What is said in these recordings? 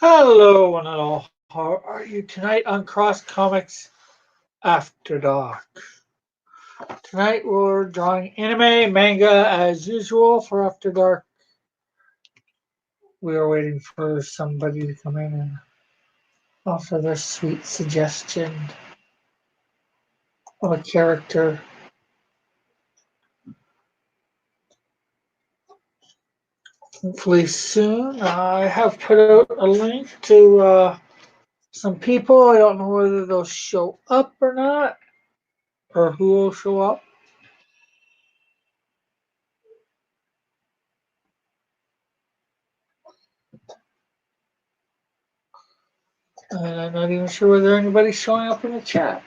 Hello, one and all. How are you tonight on Cross Comics After Dark? Tonight we're drawing anime, manga as usual for After Dark. We are waiting for somebody to come in and offer their sweet suggestion of a character. Hopefully soon. I have put out a link to some people. I don't know whether they'll show up or not, or who will show up. And I'm not even sure whether anybody's showing up in the chat.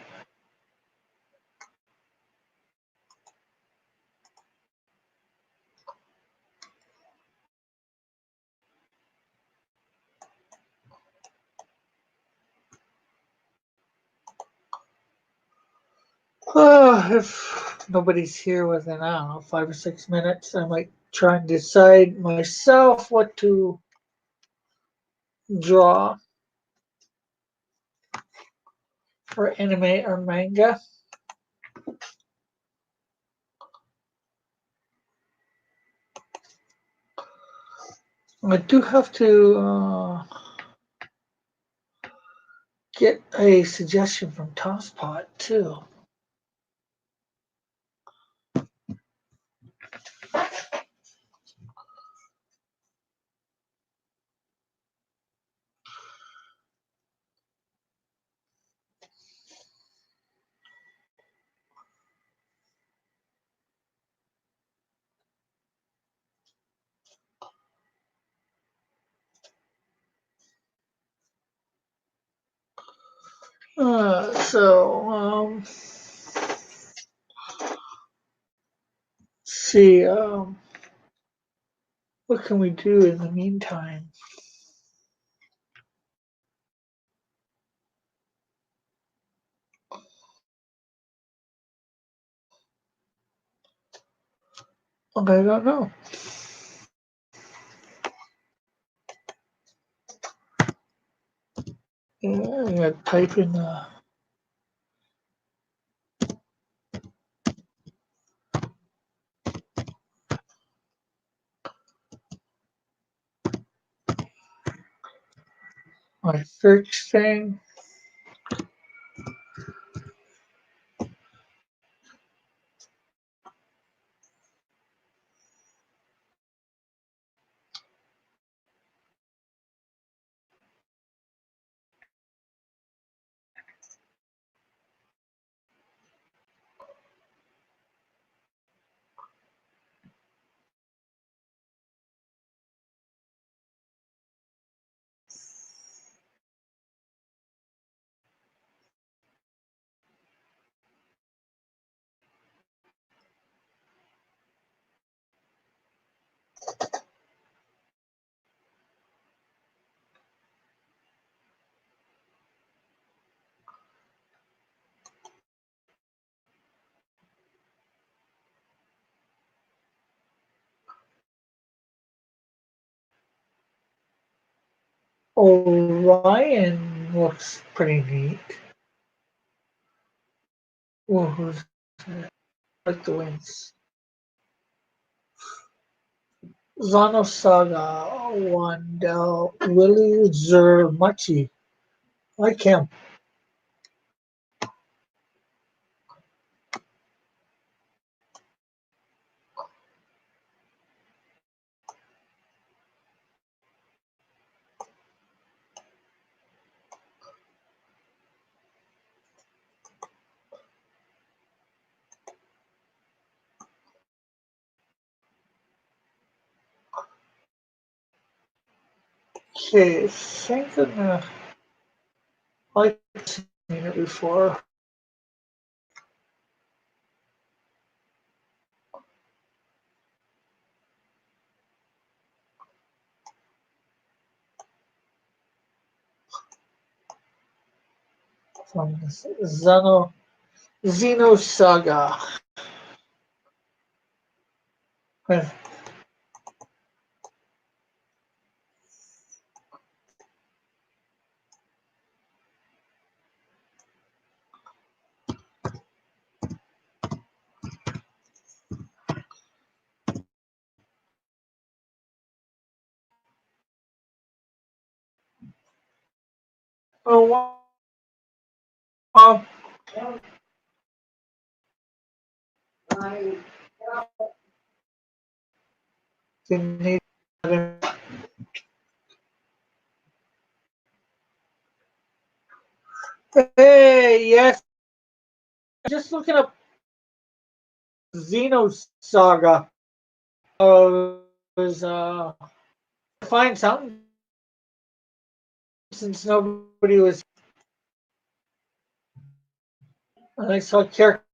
If nobody's here within, I don't know, 5 or 6 minutes, I might try and decide myself what to draw for anime or manga. I do have to get a suggestion from Tosspot too. See, what can we do in the meantime? I don't know. Yeah, I gotta type in my search thing. Orion looks pretty neat. Well, who's that? Like the wings. Xenosaga Wandel Willie Zermachi. Like him. Okay, I think I've seen it before. From Xenosaga. Oh, um, you need. Hey, yes. Just looking up Xenosaga. Was find something since nobody was. And I saw a character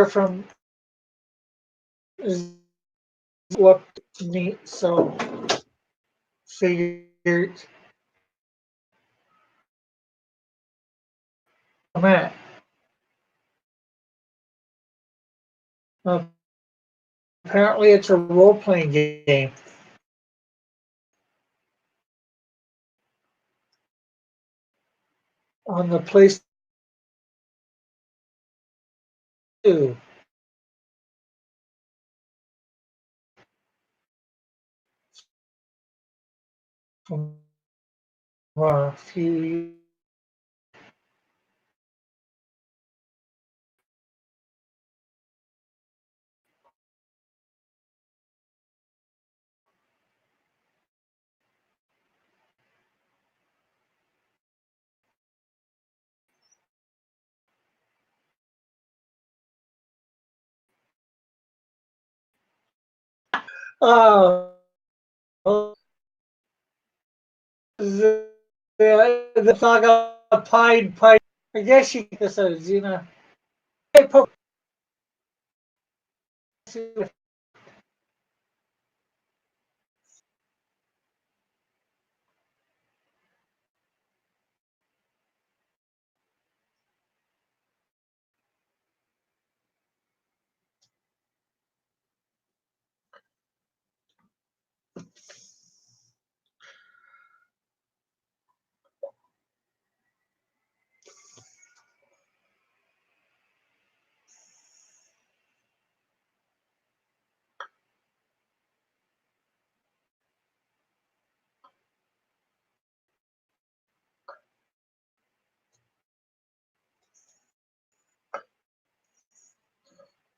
from what neat, so figured. Man, uh, apparently it's a role playing game on the PlayStation 2 from a few. Uh, the saga Pied Piper. I guess you could say Xena. Hey,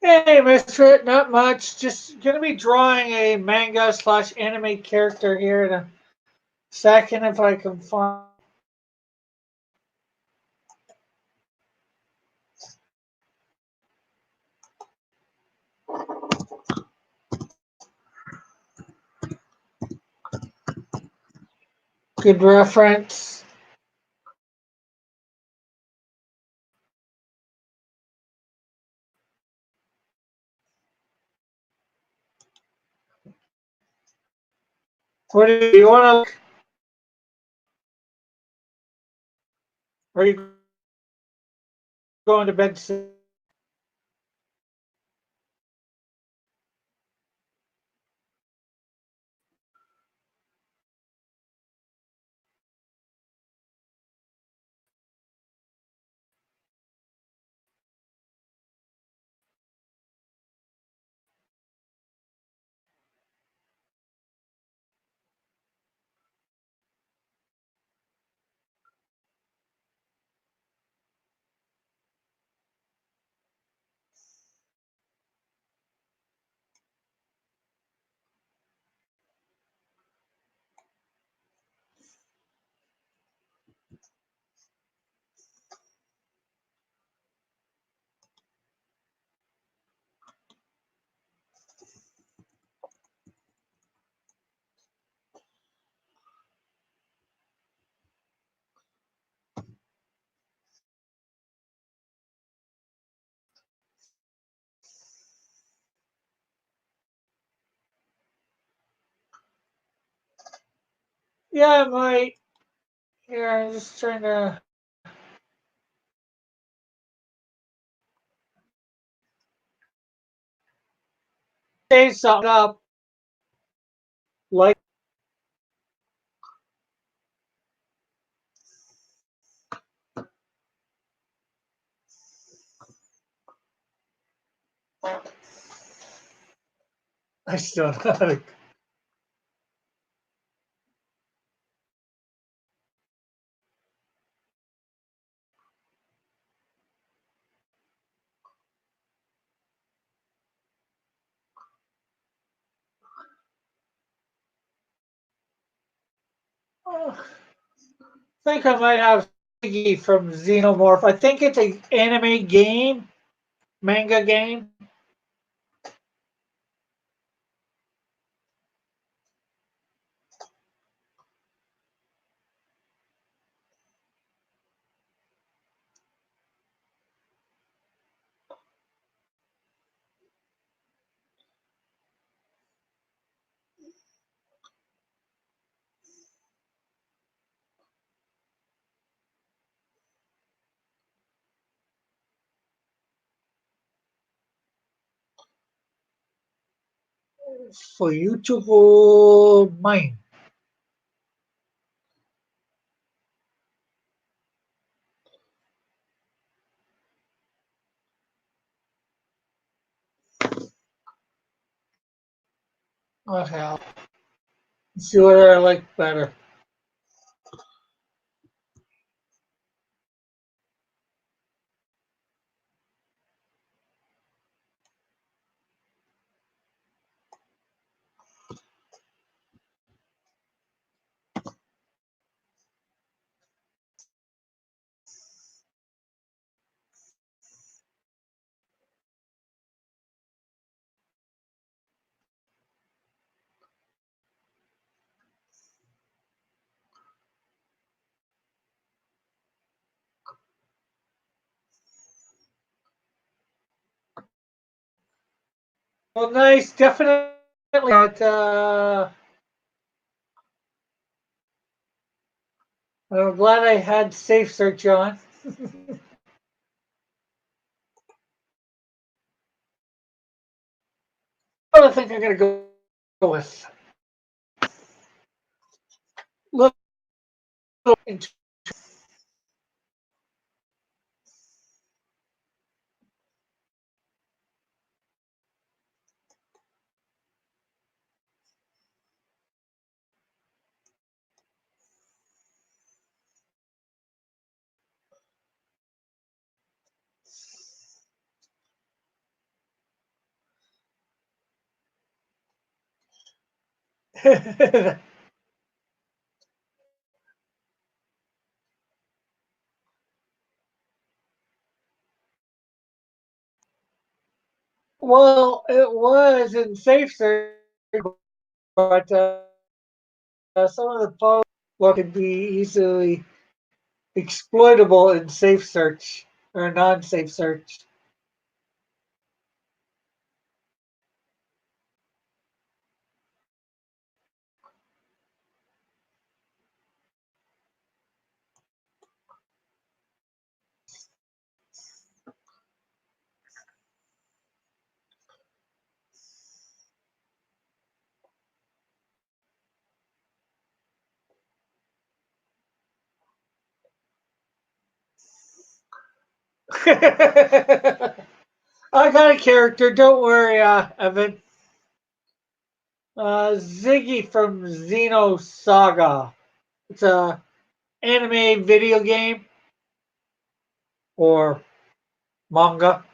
Hey, Mister, not much. Just gonna be drawing a manga slash anime character here in a second if I can find. Good reference. What do you want to? Are you going to bed soon? Yeah, I might. Here, I'm just trying to say something up. Like I still know how to think I might have Ziggy from Xenomorph. I think it's an anime game, manga game. For you to mine. Okay, I'll see what I like better. Well, nice, definitely not. I'm glad I had safe search on. What I think I'm gonna go with. Look, well, it was in safe search, but some of the posts could be easily exploitable in safe search or non-safe search. I got a character. Don't worry, Evan. Ziggy from Xenosaga. It's a anime video game or manga.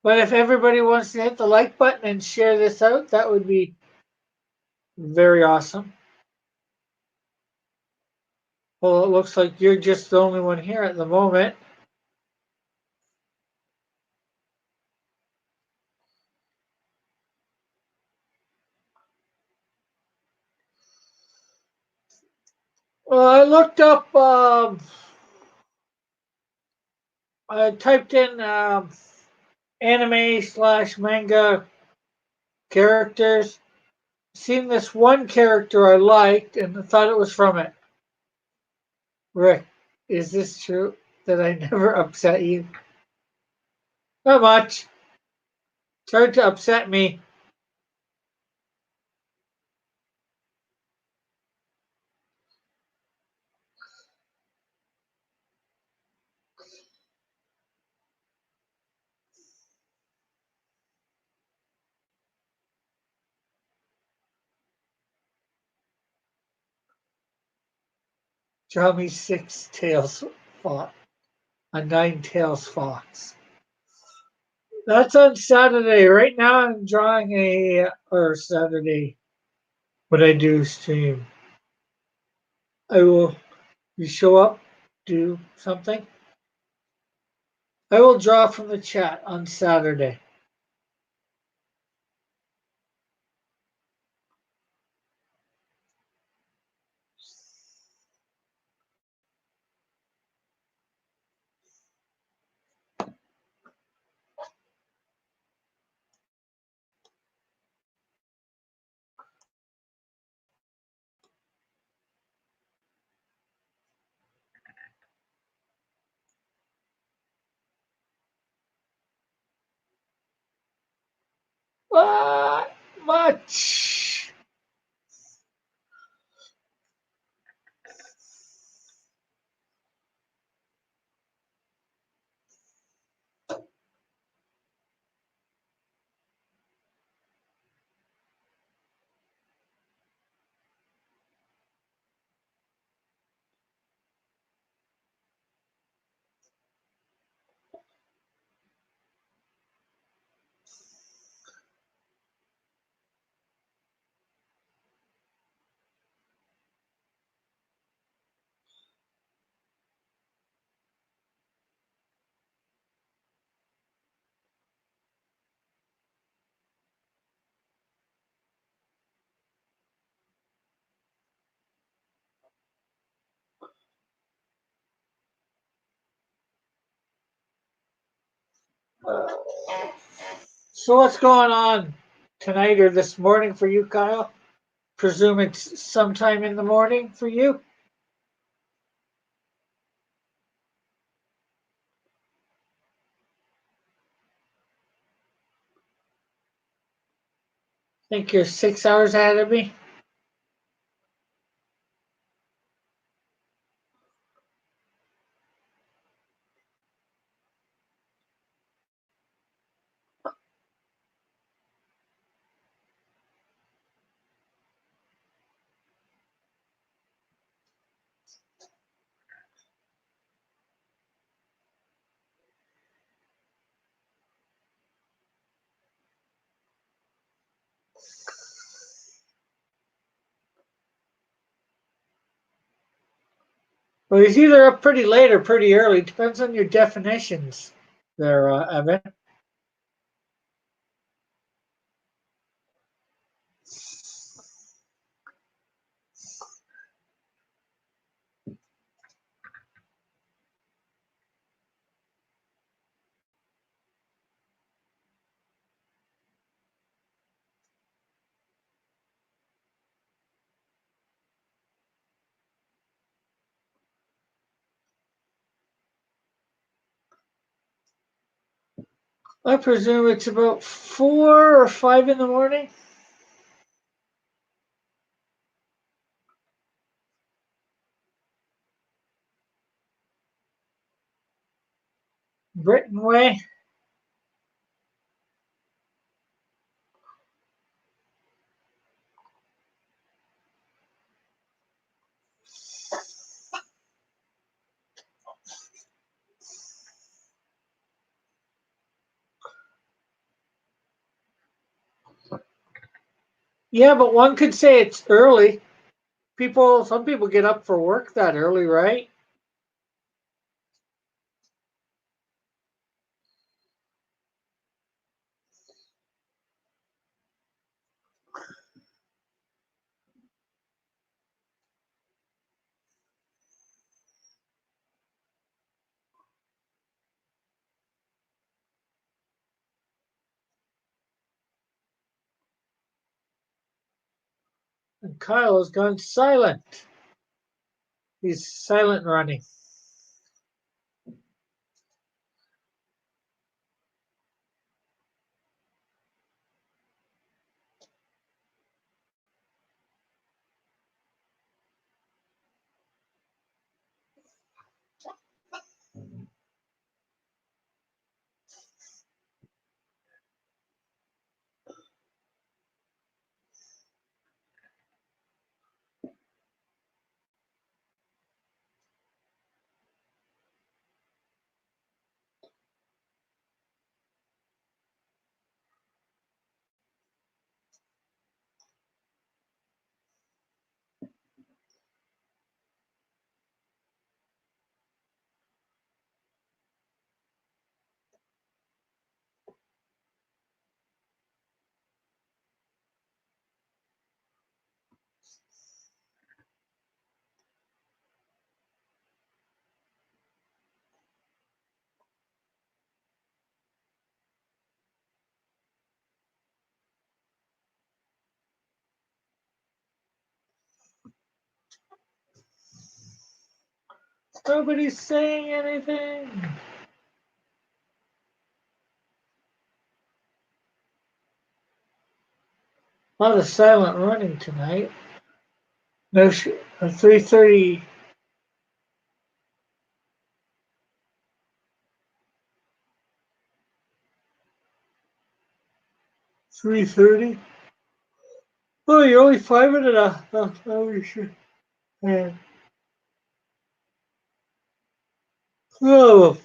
But if everybody wants to hit the like button and share this out, that would be very awesome. Well, it looks like you're just the only one here at the moment. Well, I looked up, I typed in anime slash manga characters. Seen this one character I liked and I thought it was from it. Rick, is this true that I never upset you? Not much. Tried to upset me. Draw me six tails fox. A nine tails fox. That's on Saturday. Right now I'm drawing or Saturday. What I do stream. I will. You show up, do something. I will draw from the chat on Saturday. What much? So what's going on tonight or this morning for you, Kyle? Presume it's sometime in the morning for you. Think you're 6 hours ahead of me? Well, he's either up pretty late or pretty early. Depends on your definitions there, Evan. I presume it's about 4 or 5 in the morning. Britain way. Yeah, but one could say it's early. Some people get up for work that early, right? And Kyle has gone silent. He's silent running. Nobody's saying anything. A lot of silent running tonight. No, 3:30. 3:30. Oh, you're only 5 minutes. Oh, you should. Yeah. Oh,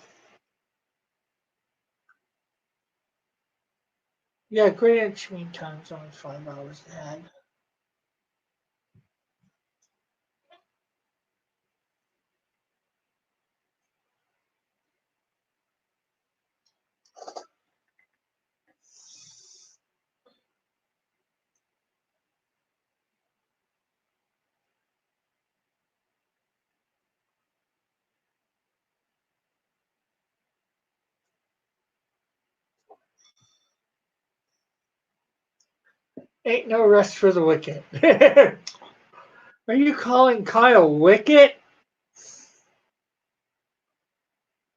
yeah. Greenwich Mean Time's only 5 hours ahead. Ain't no rest for the wicked. Are you calling Kyle wicked?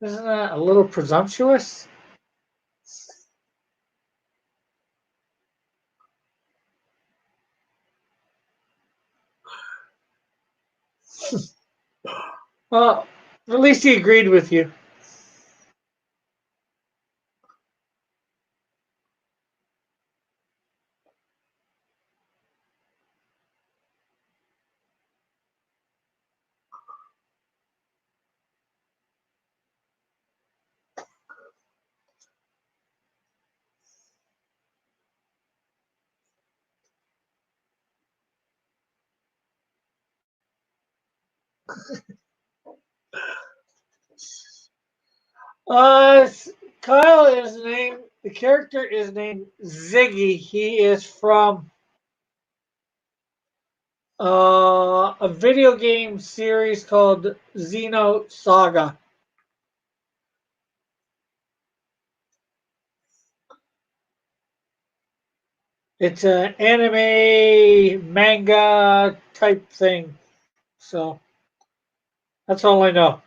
Isn't that a little presumptuous? Well, at least he agreed with you. Uh, Kyle is named. The character is named Ziggy. He is from a video game series called Xeno Saga. It's an anime manga type thing. So that's all I know.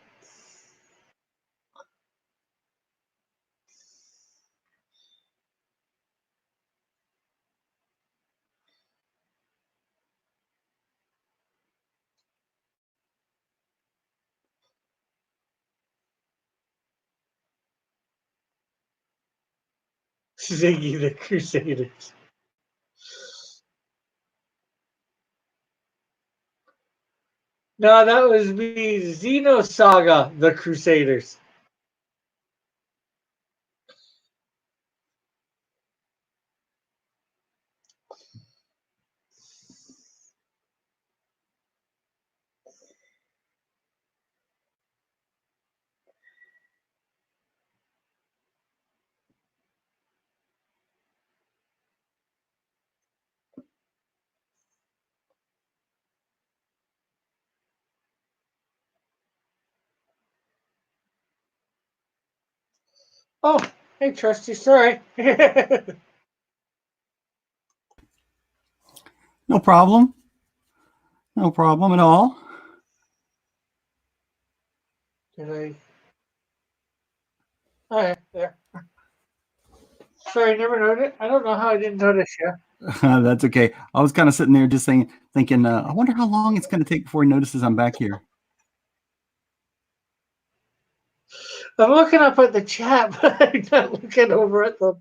Ziggy the Crusaders. No, that was me. Xenosaga, the Crusaders. Oh, hey, Trusty, sorry. Did No problem. No problem at all. I? All right, there. Sorry, never noticed. I don't know how I didn't notice you. That's okay. I was kind of sitting there just thinking, I wonder how long it's going to take before he notices I'm back here. I'm looking up at the chat, but I'm not looking over at the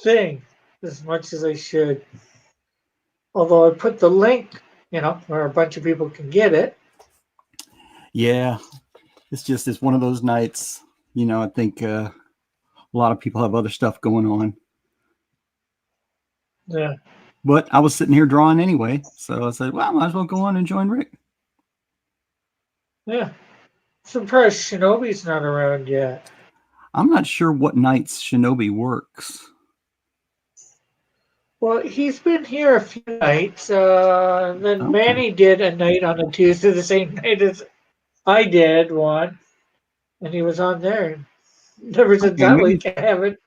thing as much as I should. Although I put the link, where a bunch of people can get it. Yeah, it's one of those nights. I think a lot of people have other stuff going on. Yeah. But I was sitting here drawing anyway, so I said, well, I might as well go on and join Rick. Yeah. Surprised Shinobi's not around yet. I'm not sure what nights Shinobi works. Well, he's been here a few nights. Then Okay. Manny did a night on a Tuesday, the same night as I did one, and he was on there. Never since Okay, that week, I haven't.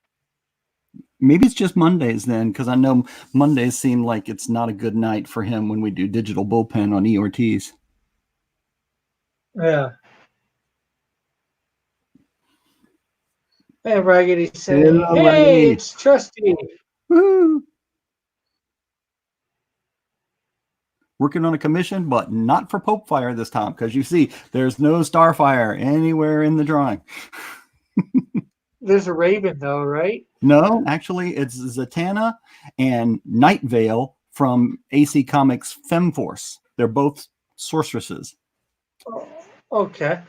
maybe it's just Mondays then, because I know Mondays seem like it's not a good night for him when we do digital bullpen on E Ortiz. Yeah. And Raggedy saying, Hello, "Hey, Raggedy. it's Trusty." Woo! Working on a commission, but not for Pope Fire this time, because you see, there's no Starfire anywhere in the drawing. There's a Raven though, right? No, actually, it's Zatanna and Night Veil from AC Comics FemForce. They're both sorceresses. Oh, okay.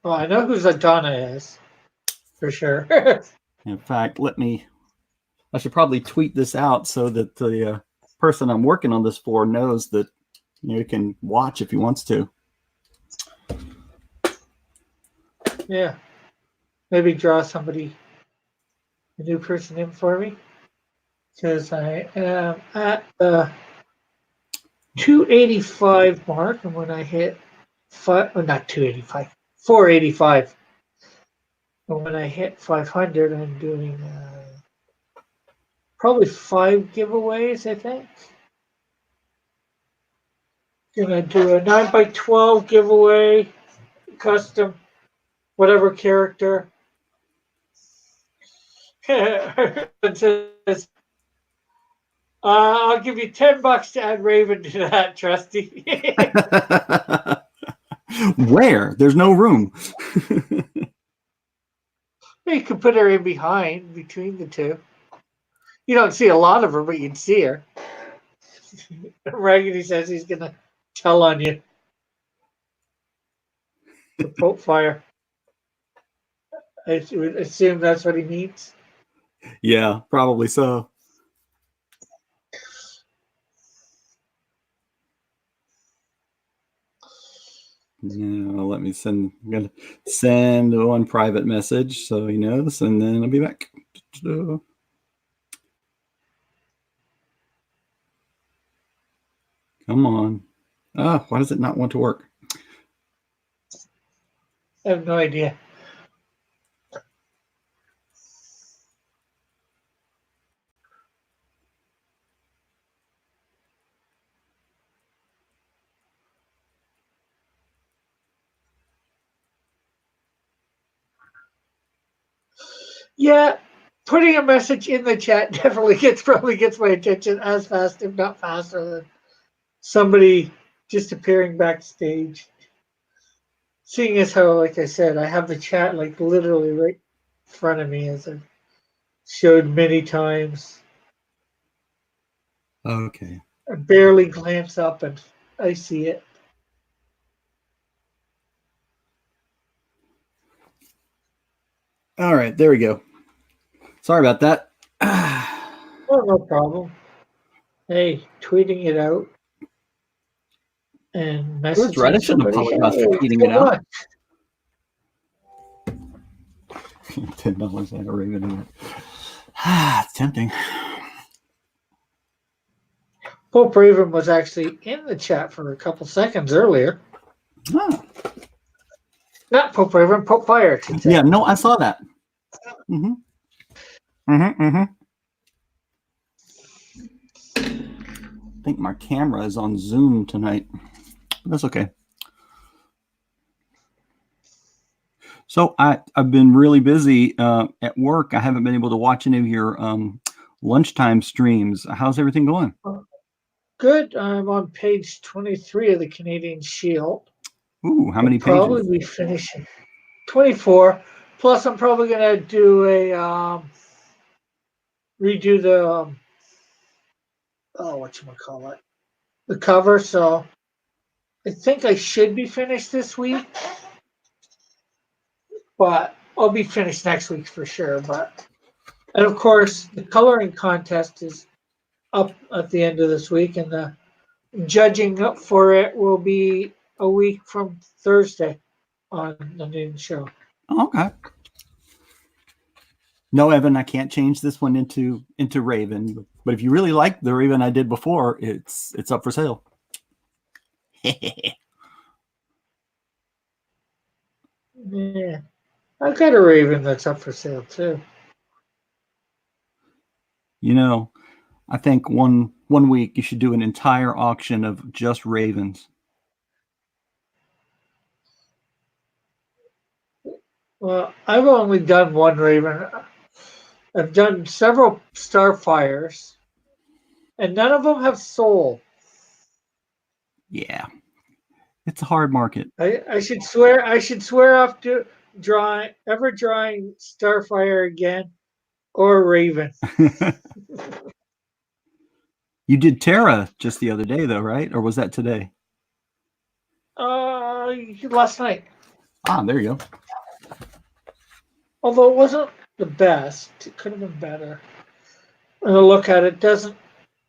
Well, I know who Zatanna is for sure. In fact, I should probably tweet this out so that the person I'm working on this for knows that you can watch if he wants to. Yeah. Maybe draw somebody, a new person in for me. Because I am at the 285 mark, and when I hit not 285, 485. And when I hit 500, I'm doing probably 5 giveaways, I think. Gonna do a 9x12 giveaway, custom, whatever character. It says, I'll give you $10 to add Raven to that, Trusty. Where? There's no room. You could put her in between the two. You don't see a lot of her, but you'd see her. Raggedy says he's gonna tell on you. The Pope Fire. I would assume that's what he means. Yeah, probably so. Now let me I'm gonna send one private message so he knows, and then I'll be back. Come on. Why does it not want to work? I have no idea. Yeah, putting a message in the chat definitely probably gets my attention as fast, if not faster, than somebody just appearing backstage. Seeing as how, like I said, I have the chat like literally right in front of me, as I've showed many times. Okay. I barely glance up and I see it. All right, there we go. Sorry about that. Oh, no problem. Hey, tweeting it out and That's right. I messaging shouldn't somebody. apologize for Hey, tweeting it come out. on. $10 and a Raven in it. It's tempting. Pope Raven was actually in the chat for a couple seconds earlier. Oh. Not Pope Raven, Pope Fire. Yeah, no, I saw that. Mm-hmm. Mm-hmm. Mm-hmm. I think my camera is on Zoom tonight. That's okay. So I've been really busy at work. I haven't been able to watch any of your lunchtime streams. How's everything going? Good. I'm on page 23 of the Canadian Shield. Ooh, how many pages? Probably be finishing 24. Plus, I'm probably gonna do a redo the whatchamacallit, the cover. So I think I should be finished this week, but I'll be finished next week for sure. And of course, the coloring contest is up at the end of this week, and the judging for it will be a week from Thursday on the noon show. Okay. No, Evan, I can't change this one into Raven. But if you really like the Raven I did before, it's up for sale. Yeah, I've got a Raven that's up for sale too. You know, I think one week you should do an entire auction of just Ravens. Well, I've only done one Raven. I've done several Starfires, and none of them have soul. Yeah, it's a hard market. I should swear. I should swear off to drawing Starfire again or Raven. You did Terra just the other day, though, right? Or was that today? Last night. Ah, there you go. Although it wasn't the best, it could have been better. And a look at it doesn't.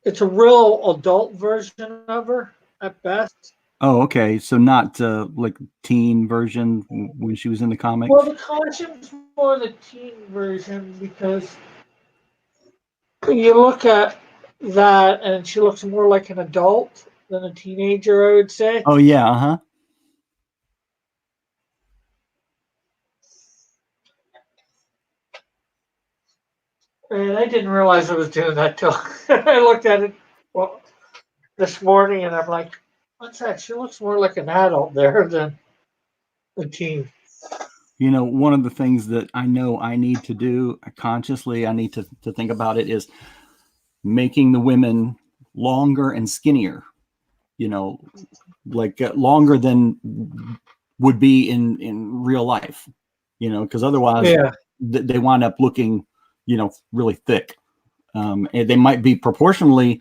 It's a real adult version of her at best. Oh, okay. So not like teen version when she was in the Well, comics. the costume's more the teen version because you look at that and she looks more like an adult than a teenager, I would say. Oh yeah, uh-huh. And I didn't realize I was doing that till I looked at it this morning, and I'm like, "What's that? She looks more like an adult there than a teen." You know, one of the things that I know I need to do consciously, I need to think about it, is making the women longer and skinnier. You know, like longer than would be in real life. You know, because otherwise Yeah, they wind up looking, you know, really thick. And they might be proportionally,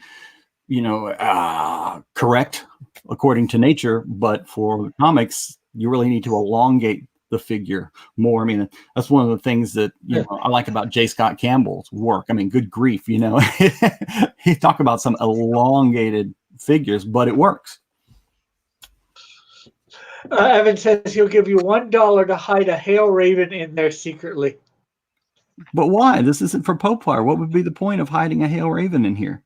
you know, correct according to nature, but for comics, you really need to elongate the figure more. I mean, that's one of the things that yeah. I like about J. Scott Campbell's work. I mean, good grief, you know, he talk about some elongated figures, but it works. Evan says he'll give you $1 to hide a hail raven in there secretly. But why? This isn't for Poplar. What would be the point of hiding a Hail Raven in here?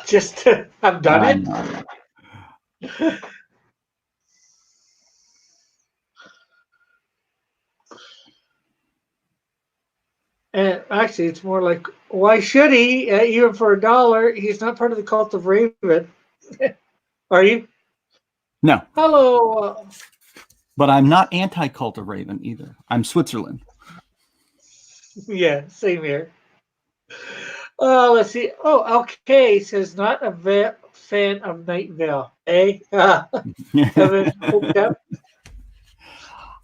Just to have done I it. know. And actually, it's more like, why should he? Even for $1, he's not part of the cult of Raven. Are you? No, Hello. but I'm not anti-cult of Raven either. I'm Switzerland. Yeah, same here. Let's see. Oh, okay. Says not a fan of Night Vale. Eh? Evan,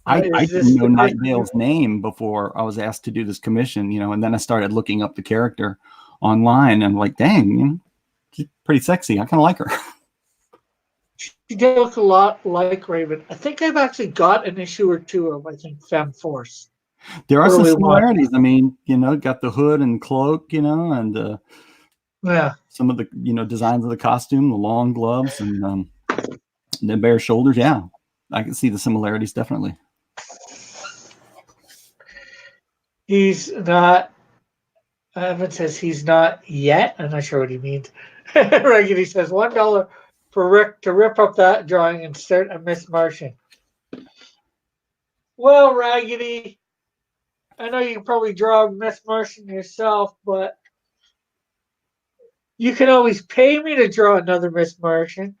I is didn't this know the Night person? Vale's name before I was asked to do this commission, you know, and then I started looking up the character online and I'm like, dang, you know, she's pretty sexy. I kind of like her. She did look a lot like Raven. I think I've actually got an issue or two of, I think, Femme Force. There are some Early one. similarities. I mean, you know, got the hood and cloak, you know, and Yeah. some of the, you know, designs of the costume, the long gloves and the bare shoulders. Yeah, I can see the similarities definitely. He's not. Evan says he's not yet. I'm not sure what he means. Raggedy says $1 for Rick to rip up that drawing and start a Miss Martian. Well, Raggedy, I know you can probably draw Miss Martian yourself, but you can always pay me to draw another Miss Martian.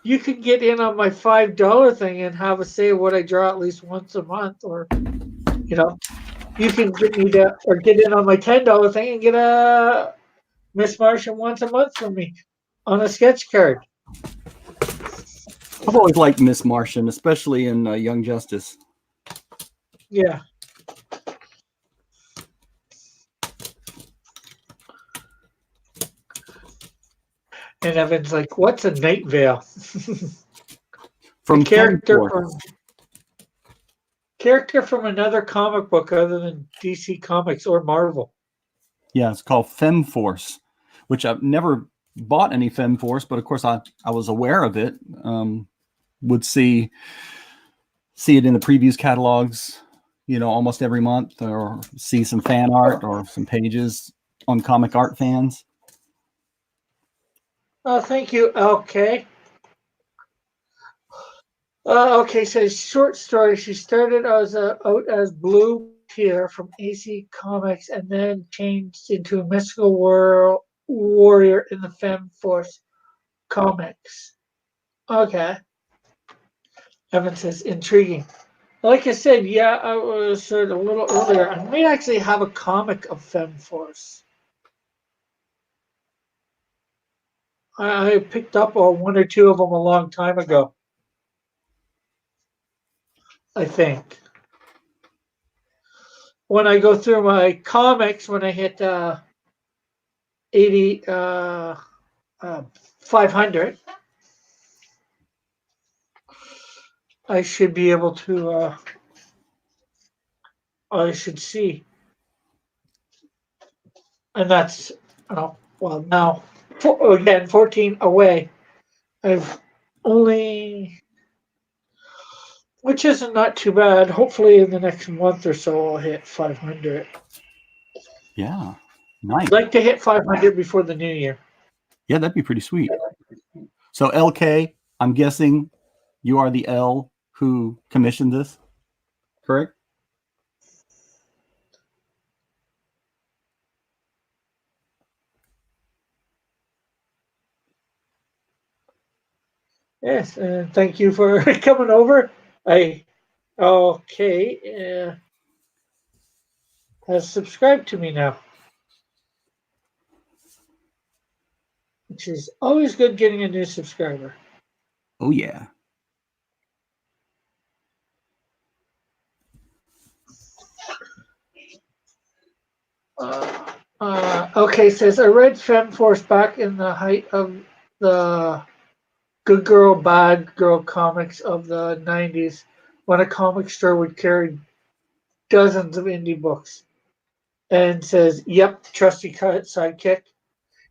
You can get in on my $5 thing and have a say of what I draw at least once a month, or you know, you can get me to or get in on my $10 thing and get a Miss Martian once a month from me on a sketch card. I've always liked Miss Martian, especially in Young Justice. Yeah. And Evan's like, "What's a Night Vale?" From character from another comic book other than DC Comics or Marvel. Yeah, it's called Femme Force, which I've never bought any Femme Force, but of course I was aware of it. Would see it in the previews catalogs, you know, almost every month, or see some fan art or some pages on Comic Art Fans. Oh, thank you. Okay. Okay, so short story. She started out as Blue Tear from AC Comics and then changed into a mystical world warrior in the Femme Force comics. Okay. Evan says, intriguing. Like I said, yeah, I was said a little earlier. I may actually have a comic of FemForce. I picked up one or two of them a long time ago. I think when I go through my comics, when I hit 80, 500, I should be able to. I should see, and that's well now. Again, 14 away. I've only, which isn't not too bad. Hopefully, in the next month or so, I'll hit 500. Yeah, nice. I'd like to hit 500 before the new year. Yeah, that'd be pretty sweet. So LK, I'm guessing you are the L who commissioned this, correct? Yes, and thank you for coming over. Okay has subscribed to me now, which is always good getting a new subscriber. Oh yeah. Okay, says I read FemForce back in the height of the good girl, bad girl comics of the 90s when a comic store would carry dozens of indie books. And says, yep, trusty sidekick.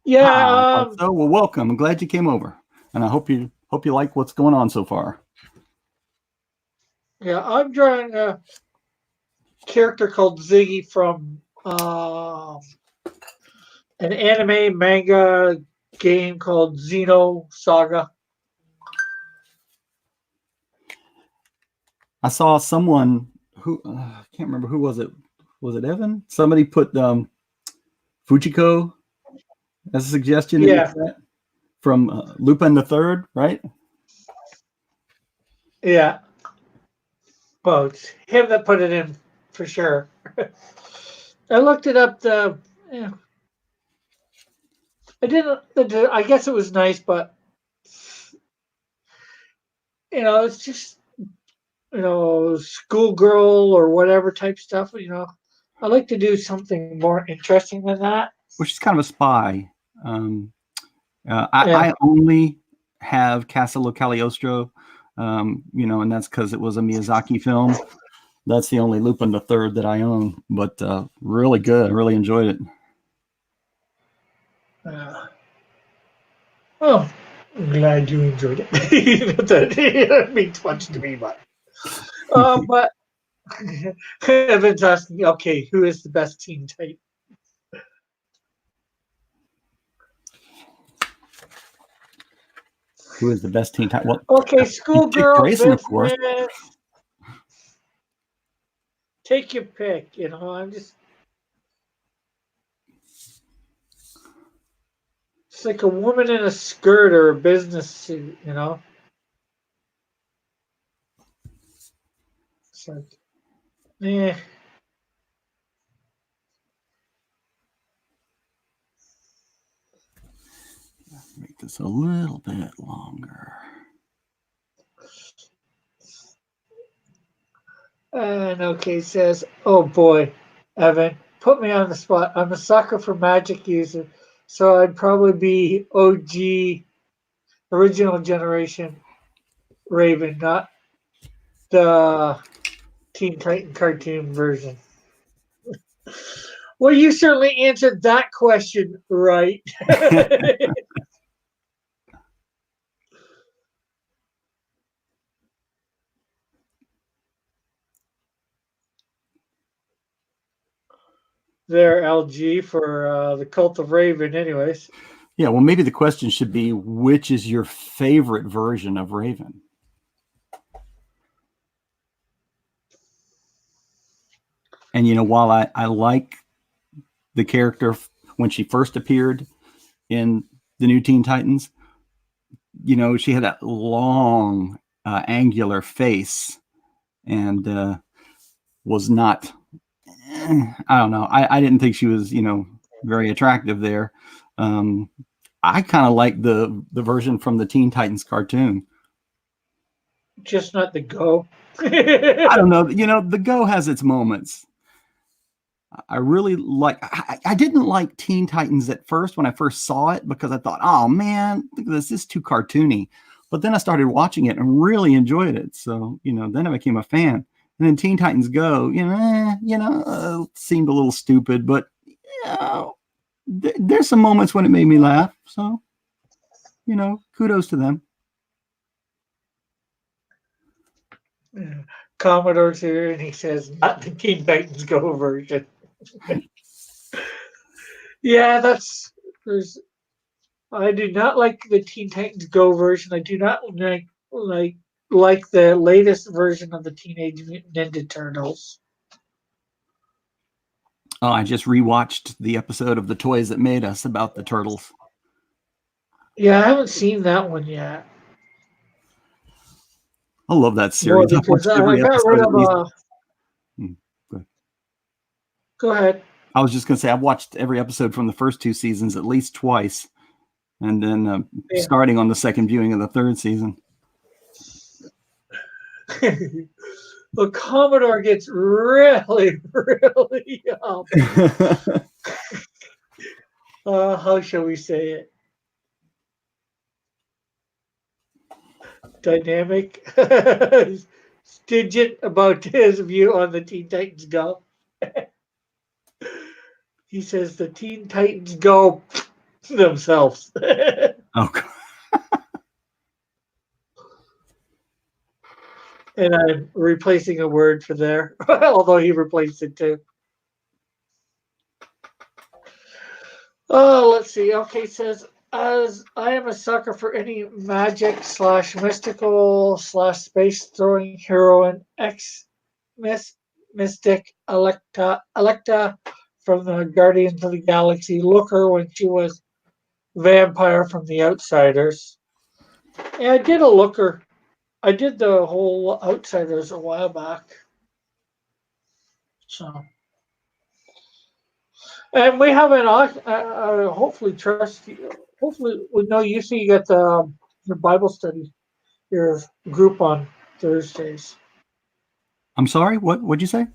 Yeah, So well, welcome. I'm glad you came over, and I hope you like what's going on so far. yeah, I'm drawing a character called Ziggy from an anime manga game called Xeno Saga. I saw someone who I can't remember who was it. Was it Evan? Somebody put Fujiko as a suggestion in the chat from Lupin the Third, right? Yeah. Well, it's him that put it in for sure. I looked it up. I didn't. I guess it was nice, but it's just schoolgirl or whatever type stuff. I like to do something more interesting than that. Which is kind of a spy. I only have Castle Cagliostro, and that's because it was a Miyazaki film. That's the only Lupin the Third that I own, but really good. I really enjoyed it. Well, I'm glad you enjoyed it. That means much to me, but Evan's asking, okay, who is the best Teen Titan? Who is the best Teen Titan? Well, okay, schoolgirl, Grayson, of course. Take your pick. I'm just. It's like a woman in a skirt or a business suit. It's like, Make this a little bit longer. And okay, says, oh boy, Evan, put me on the spot. I'm a sucker for Magic user, so I'd probably be OG, original generation Raven, not the Teen Titan cartoon version. Well, you certainly answered that question right. There, LG, for the Cult of Raven, anyways. Yeah, well, maybe the question should be, which is your favorite version of Raven? And while I like the character when she first appeared in the new Teen Titans, she had that long angular face, and was not. I don't know. I didn't think she was, very attractive there. I kind of like the version from the Teen Titans cartoon. Just not the Go. I don't know. The Go has its moments. I really like. I didn't like Teen Titans at first when I first saw it because I thought, oh man, look at this. This is too cartoony. But then I started watching it and really enjoyed it. So then I became a fan. And then Teen Titans Go, seemed a little stupid, but there's some moments when it made me laugh. So, kudos to them. Commodore's here, and he says, not the Teen Titans Go version. Yeah, I do not like the Teen Titans Go version. I do not like the latest version of the Teenage Mutant Ninja Turtles. Oh, I just rewatched the episode of The Toys That Made Us about the Turtles. Yeah, I haven't seen that one yet. I love that series. Well, because I got rid of Go ahead. I was just going to say, I've watched every episode from the first 2 seasons at least twice. And then starting on the second viewing of the 3rd season. The Commodore gets really, really how shall we say it? Dynamic, stingent about his view on the Teen Titans Go. He says the Teen Titans Go themselves. Oh, God. And I'm replacing a word for there, although he replaced it too. Oh, let's see. Okay, it says, as I am a sucker for any magic / mystical / space throwing heroine, Mystic Electa from the Guardians of the Galaxy. Look her when she was Vampire from The Outsiders. Yeah, I did a looker. I did the whole Outsiders a while back. So, and we have an hopefully trust. Hopefully, we know you see you got your Bible study, your group on Thursdays. I'm sorry. What'd you say?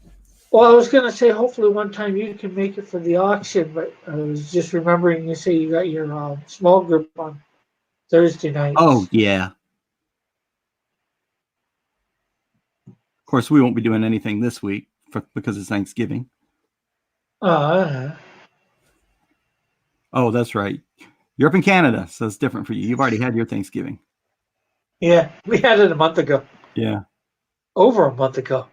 Well, I was gonna say hopefully one time you can make it for the auction, but I was just remembering you say you got your small group on Thursday nights. Oh yeah. Of course, we won't be doing anything this week because it's Thanksgiving. Oh, that's right. You're up in Canada, so it's different for you. You've already had your Thanksgiving. Yeah, we had it a month ago. Yeah. Over a month ago.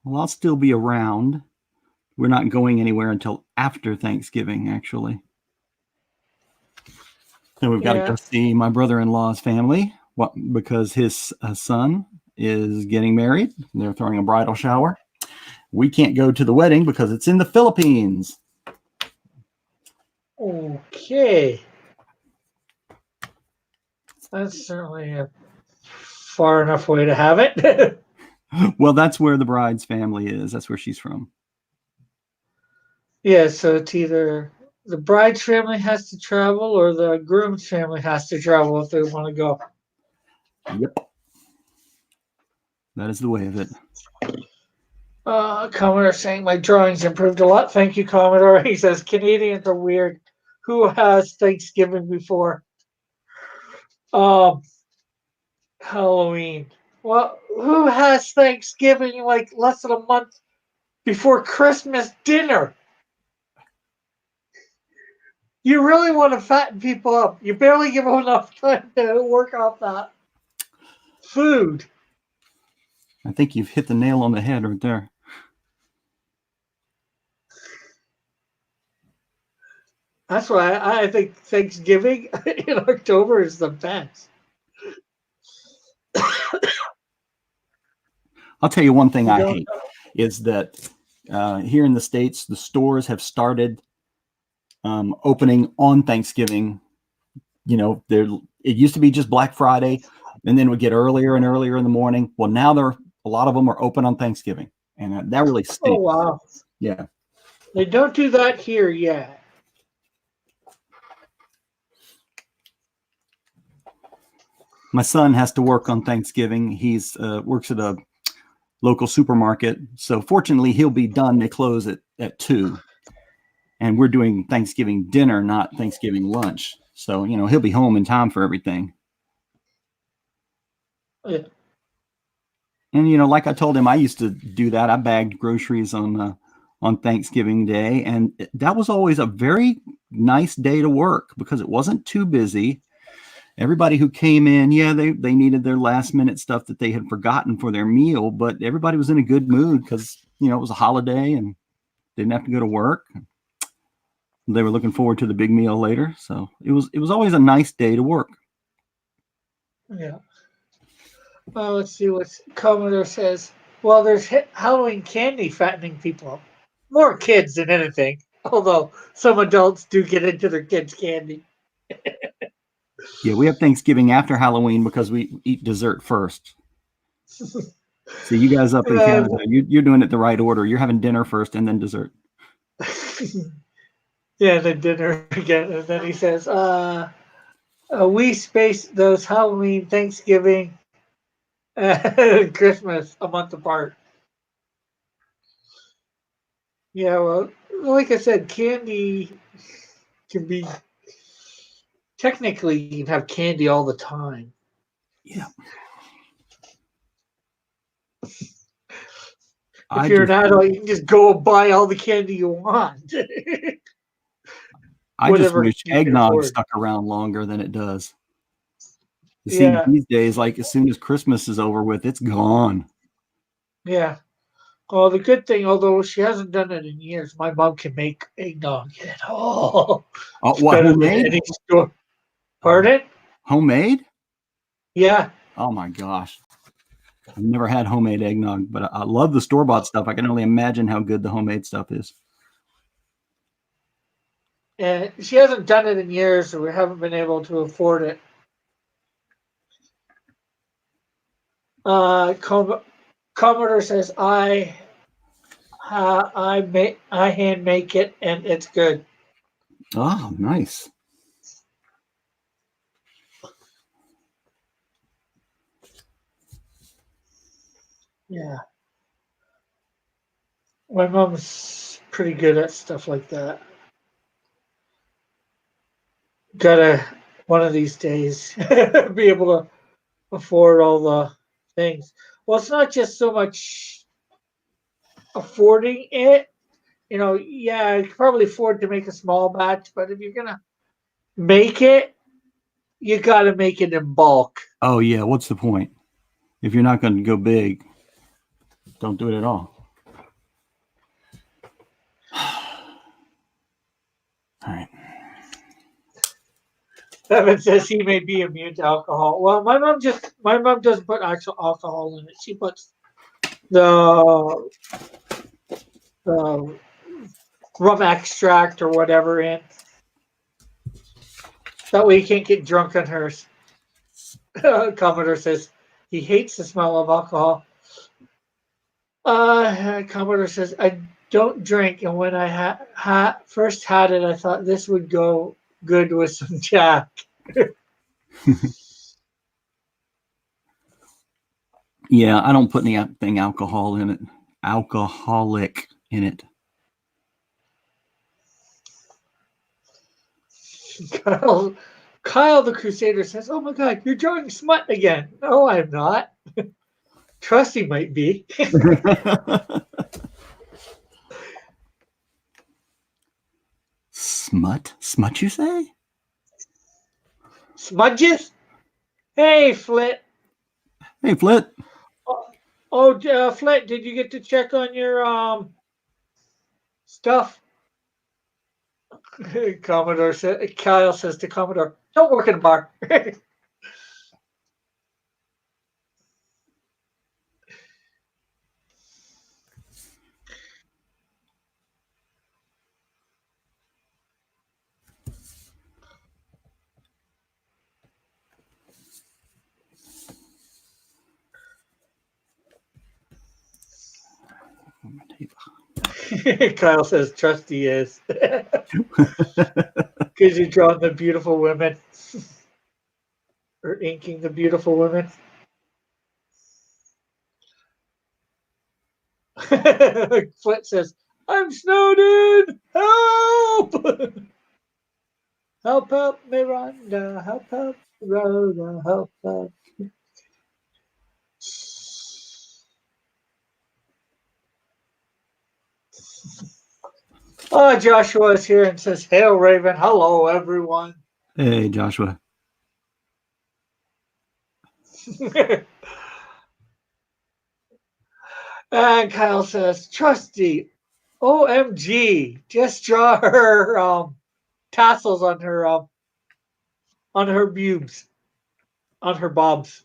Well, I'll still be around. We're not going anywhere until after Thanksgiving, actually. So we've got to go see my brother-in-law's family because his son is getting married. They're throwing a bridal shower. We can't go to the wedding because it's in the Philippines. Okay. That's certainly a far enough way to have it. Well, that's where the bride's family is. That's where she's from. Yeah, so it's either the bride's family has to travel or the groom's family has to travel if they want to go. Yep. That is the way of it. Commodore saying my drawings improved a lot. Thank you, Commodore. He says Canadians are weird. Who has Thanksgiving before Halloween? Well, who has Thanksgiving like less than a month before Christmas dinner? You really want to fatten people up. You barely give them enough time to work off that food. I think you've hit the nail on the head right there. That's why I think Thanksgiving in October is the best. I'll tell you one thing I hate is that here in the States, the stores have started opening on Thanksgiving. You know, it used to be just Black Friday, and then it would get earlier and earlier in the morning. Well, now a lot of them are open on Thanksgiving, and that really Oh stinks. wow. Yeah. They don't do that here yet. My son has to work on Thanksgiving. He's works at a local supermarket, so fortunately he'll be done. They close at 2, and we're doing Thanksgiving dinner, not Thanksgiving lunch. So he'll be home in time for everything. Yeah. And like I told him, I used to do that. I bagged groceries on Thanksgiving Day, and that was always a very nice day to work because it wasn't too busy. Everybody who came in, they needed their last minute stuff that they had forgotten for their meal, but everybody was in a good mood because it was a holiday and didn't have to go to work. They were looking forward to the big meal later, so it was always a nice day to work. Yeah. Well, let's see what Commodore says. Well, there's Halloween candy fattening people up. More kids than anything. Although some adults do get into their kids' candy. Yeah, we have Thanksgiving after Halloween because we eat dessert first. So you guys up in Canada, you're doing it the right order. You're having dinner first and then dessert. Yeah, then dinner again. And then he says, we space those Halloween, Thanksgiving, and Christmas a month apart. Yeah, well, like I said, candy can be technically you can have candy all the time. Yeah. If you're an adult, you can just go buy all the candy you want. I just wish eggnog stuck around longer than it does. You see, these days, like as soon as Christmas is over with, it's gone. Yeah. Well, the good thing, although she hasn't done it in years, my mom can make eggnog. Oh, what, homemade? Any store. Pardon? Homemade? Yeah. Oh my gosh. I've never had homemade eggnog, but I love the store-bought stuff. I can only imagine how good the homemade stuff is. And she hasn't done it in years, so we haven't been able to afford it. Commodore says I hand make it and it's good. Oh, nice. Yeah. My mom's pretty good at stuff like that. Gotta one of these days be able to afford all the things. Well, it's not just so much affording it. Yeah, you can probably afford to make a small batch, but if you're gonna make it, you gotta make it in bulk. Oh yeah, what's the point? If you're not going to go big, don't do it at all. All right. Evan says he may be immune to alcohol. Well, my mom doesn't put actual alcohol in it. She puts the rum extract or whatever in. That way you can't get drunk on hers. Commodore says he hates the smell of alcohol. Commodore says I don't drink, and when I first had it, I thought this would go good with some Jack. Yeah, I don't put anything alcoholic in it. Kyle the Crusader says, "Oh my God, you're drawing smut again." No, I'm not. Trusty might be. Smut, you say? Smudges? Hey, Flit. Hey, Flit. Flit, did you get to check on your stuff? Kyle says to Commodore, "Don't work in a bar." Kyle says trusty is. Because you're drawing the beautiful women. Or inking the beautiful women. Flint says, I'm snowed in! Help! Help, Miranda. Help, Rhoda. Help. Oh, Joshua is here and says, Hail, Raven. Hello, everyone. Hey, Joshua. And Kyle says, Trusty, OMG, just draw her tassels on her boobs, on her bobs.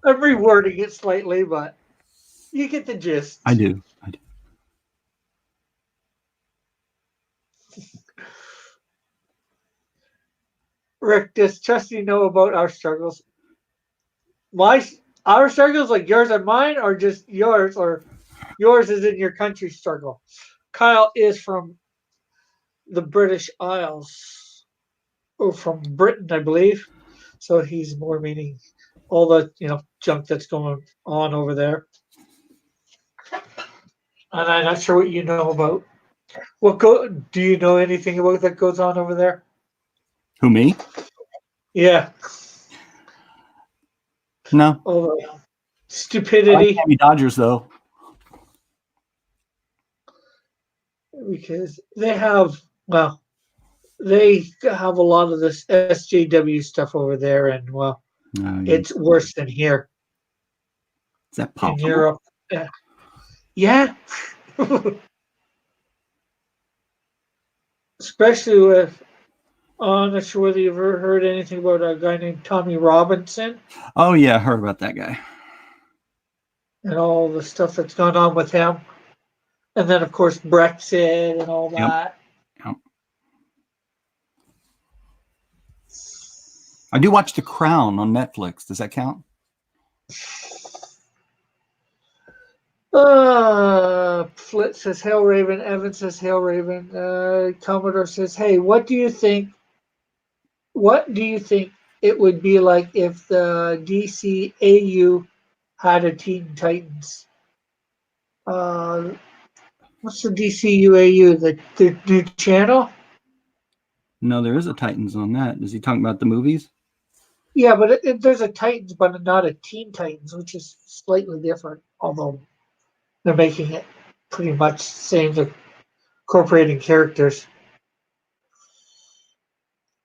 I'm rewording it slightly, but you get the gist. I do. Rick, does Trusty know about our struggles? Our struggles, like yours and mine, or just yours, or yours is in your country struggle? Kyle is from the British Isles, or from Britain, I believe. So he's more meaning all the junk that's going on over there. And I'm not sure what you know about. Do you know anything about that goes on over there? Who, me? Yeah. No. All the I like stupidity. Miami Dodgers, though. Because they have a lot of this SJW stuff over there, and it's worse than here. Is that In possible? Europe. Yeah. Especially with, I'm not sure whether you've ever heard anything about a guy named Tommy Robinson Oh, yeah, I heard about that guy. and all the stuff that's gone on with him. And then, of course, Brexit and all that. Yep. I do watch The Crown on Netflix. Does that count? Flit says, Hail Raven. Evan says, Hail Raven. Commodore says, hey, what do you think it would be like if the DCAU had a Teen Titans? What's the DCUAU? The new channel? No, there is a Titans on that. Is he talking about the movies? Yeah, but there's a Titans, but not a Teen Titans, which is slightly different, although they're making it pretty much the same, they're incorporating characters.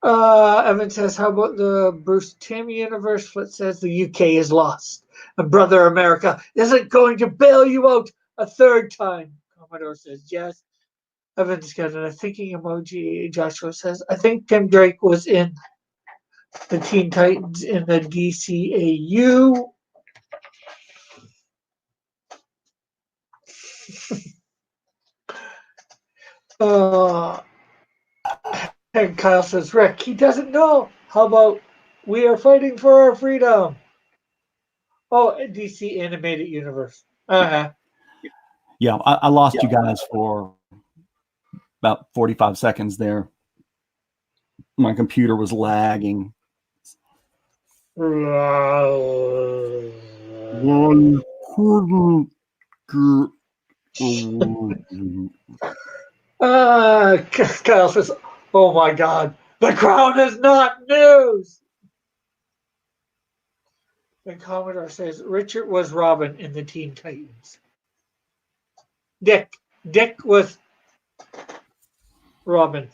Evan says, how about the Bruce Timm universe? Flit says the UK is lost. And Brother America isn't going to bail you out a third time. Commodore says, yes. Evan's got a thinking emoji. Joshua says, I think Tim Drake was in the Teen Titans in the DCAU. And Kyle says, Rick, he doesn't know. How about we are fighting for our freedom? Oh, DC Animated Universe. Uh-huh. Yeah, I lost you guys for about 45 seconds there. My computer was lagging. One couldn't get Kyle says, oh my God, the Crown is not news. And Commodore says, Richard was Robin in the Teen Titans. Dick was Robin.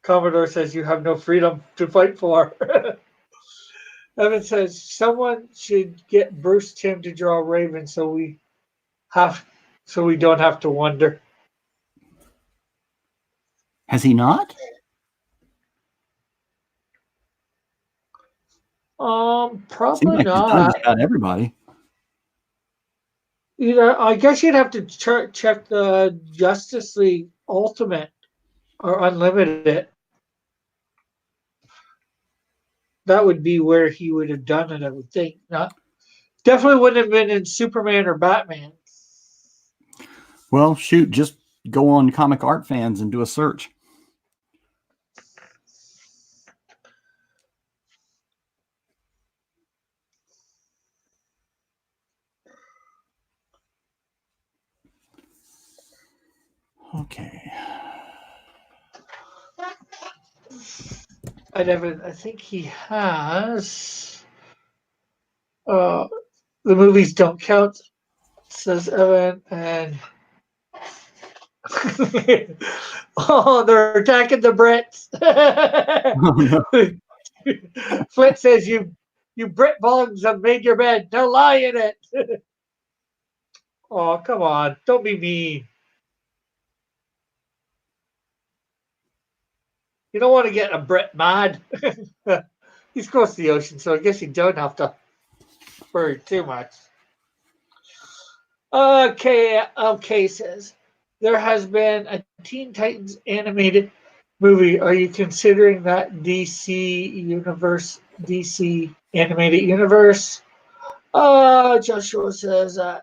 Commodore says, you have no freedom to fight for. Evan says, someone should get Bruce Timm to draw Raven so we don't have to wonder. Has he not? Probably Seems like he's done not. just about everybody. I guess you'd have to check the Justice League Ultimate or Unlimited, that would be where he would have done it, I would think. Not definitely wouldn't have been in Superman or Batman. Well, shoot, just go on Comic Art Fans and do a search. Okay. I think he has. Uh, the movies don't count, says Evan, and oh, they're attacking the Brits. Oh, no. Flint says you Brit bugs have made your bed. Now lie in it. Oh, come on. Don't be mean. You don't want to get a Brit mad. He's close to the ocean, so I guess you don't have to worry too much. Okay, says there has been a Teen Titans animated movie. Are you considering that DC animated universe? Joshua says I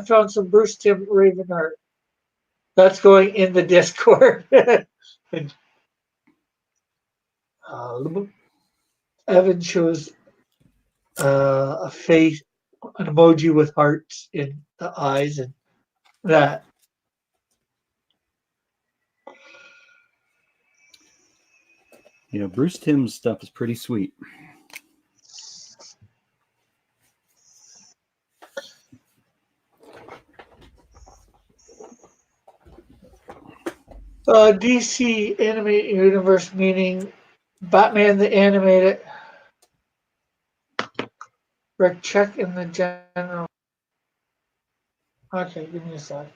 found some Bruce Tim Raven art. That's going in the Discord. And, Evan shows a face, an emoji with hearts in the eyes, and that. Yeah, Bruce Timm's stuff is pretty sweet. DC animated universe meaning Batman the animated. Rick, check in the general. Okay, give me a sec.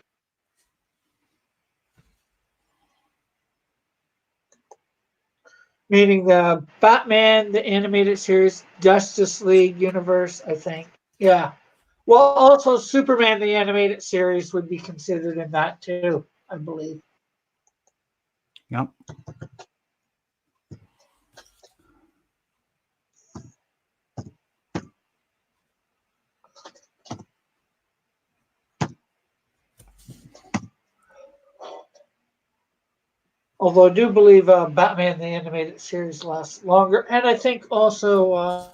Meaning the Batman the animated series, Justice League universe, I think. Yeah. Well, also Superman the animated series would be considered in that too, I believe. Yep. Although I do believe Batman the animated series lasts longer, and I think also,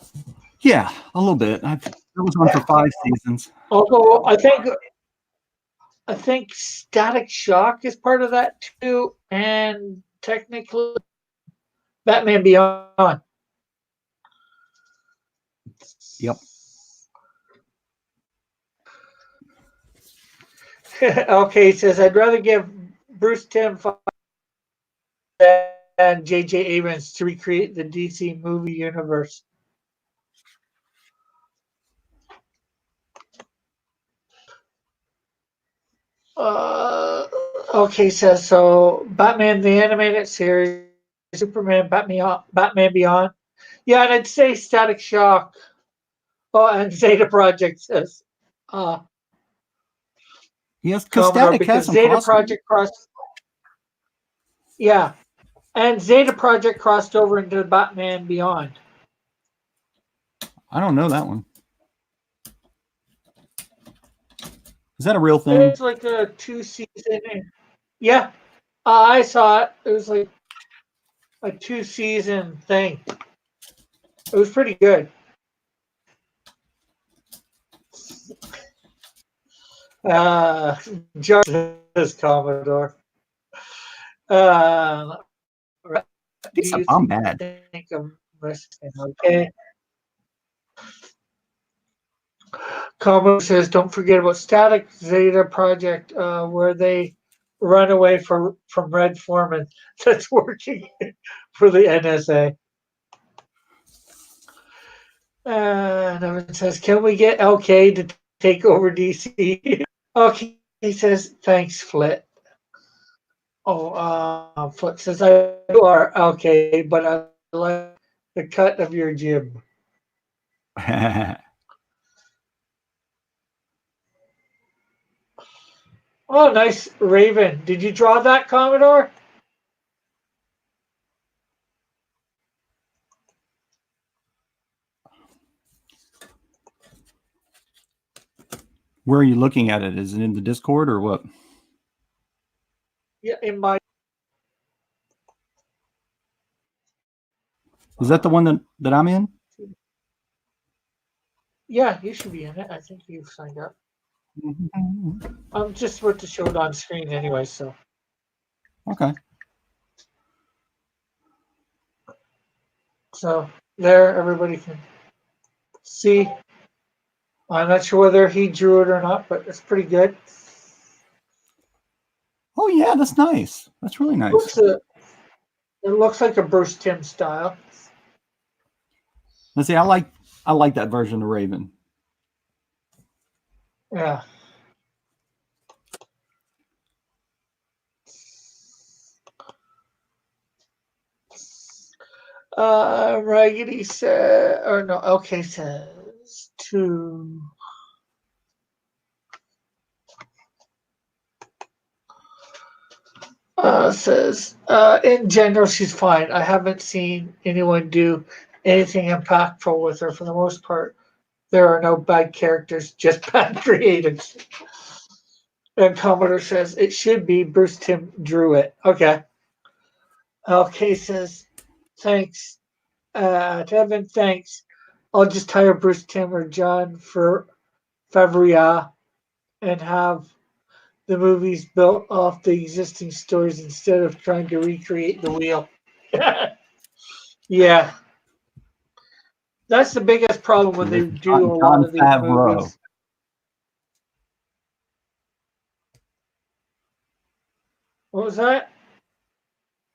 Yeah, a little bit. That was on for 5 seasons. although I think Static Shock is part of that too, and technically Batman Beyond. Yep. Okay, he says I'd rather give Bruce Timm than J.J. Abrams to recreate the DC movie universe. Uh, okay, says so. Batman the animated series, Superman, Batman Beyond. Yeah, and I'd say Static Shock. Oh, and Zeta Project says Yes, because Commodore Static has because some Zeta crossover. Project crossed. Yeah, and Zeta Project crossed over into Batman Beyond. I don't know that one. Is that a real thing? It's like a 2-season. Yeah, I saw it. It was like a 2-season thing. It was pretty good. George says Commodore. Uh, do you I'm bad. think I'm listening? Okay. Commodore says, don't forget about Static Zeta Project, where they run away from Red Foreman that's working for the NSA. And Evan says, can we get LK to take over DC? Okay, he says, thanks, Flit. Oh, Flit says, you are LK, but I like the cut of your jib. Oh, nice Raven. Did you draw that, Commodore? Where are you looking at it? Is it in the Discord or what? Yeah, in my. Is that the one that I'm in? Yeah, you should be in it. I think you've signed up. I'm just about to show it on screen anyway, so. Okay. So there, everybody can see. I'm not sure whether he drew it or not, but it's pretty good. Oh yeah, that's nice. That's really nice. It looks like a Bruce Timm style. Let's see. I like that version of Raven. Yeah. Raggedy says, or no, okay, says to. Says, in general, she's fine. I haven't seen anyone do anything impactful with her. For the most part, there are no bad characters, just bad creatives. And Commodore says, it should be Bruce Timm drew it. Okay. Okay says, thanks. Tevin, thanks. I'll just hire Bruce Timm or John for Favreau and have the movies built off the existing stories instead of trying to recreate the wheel. Yeah. That's the biggest problem when they do a lot John of these Favreau. movies. What was that?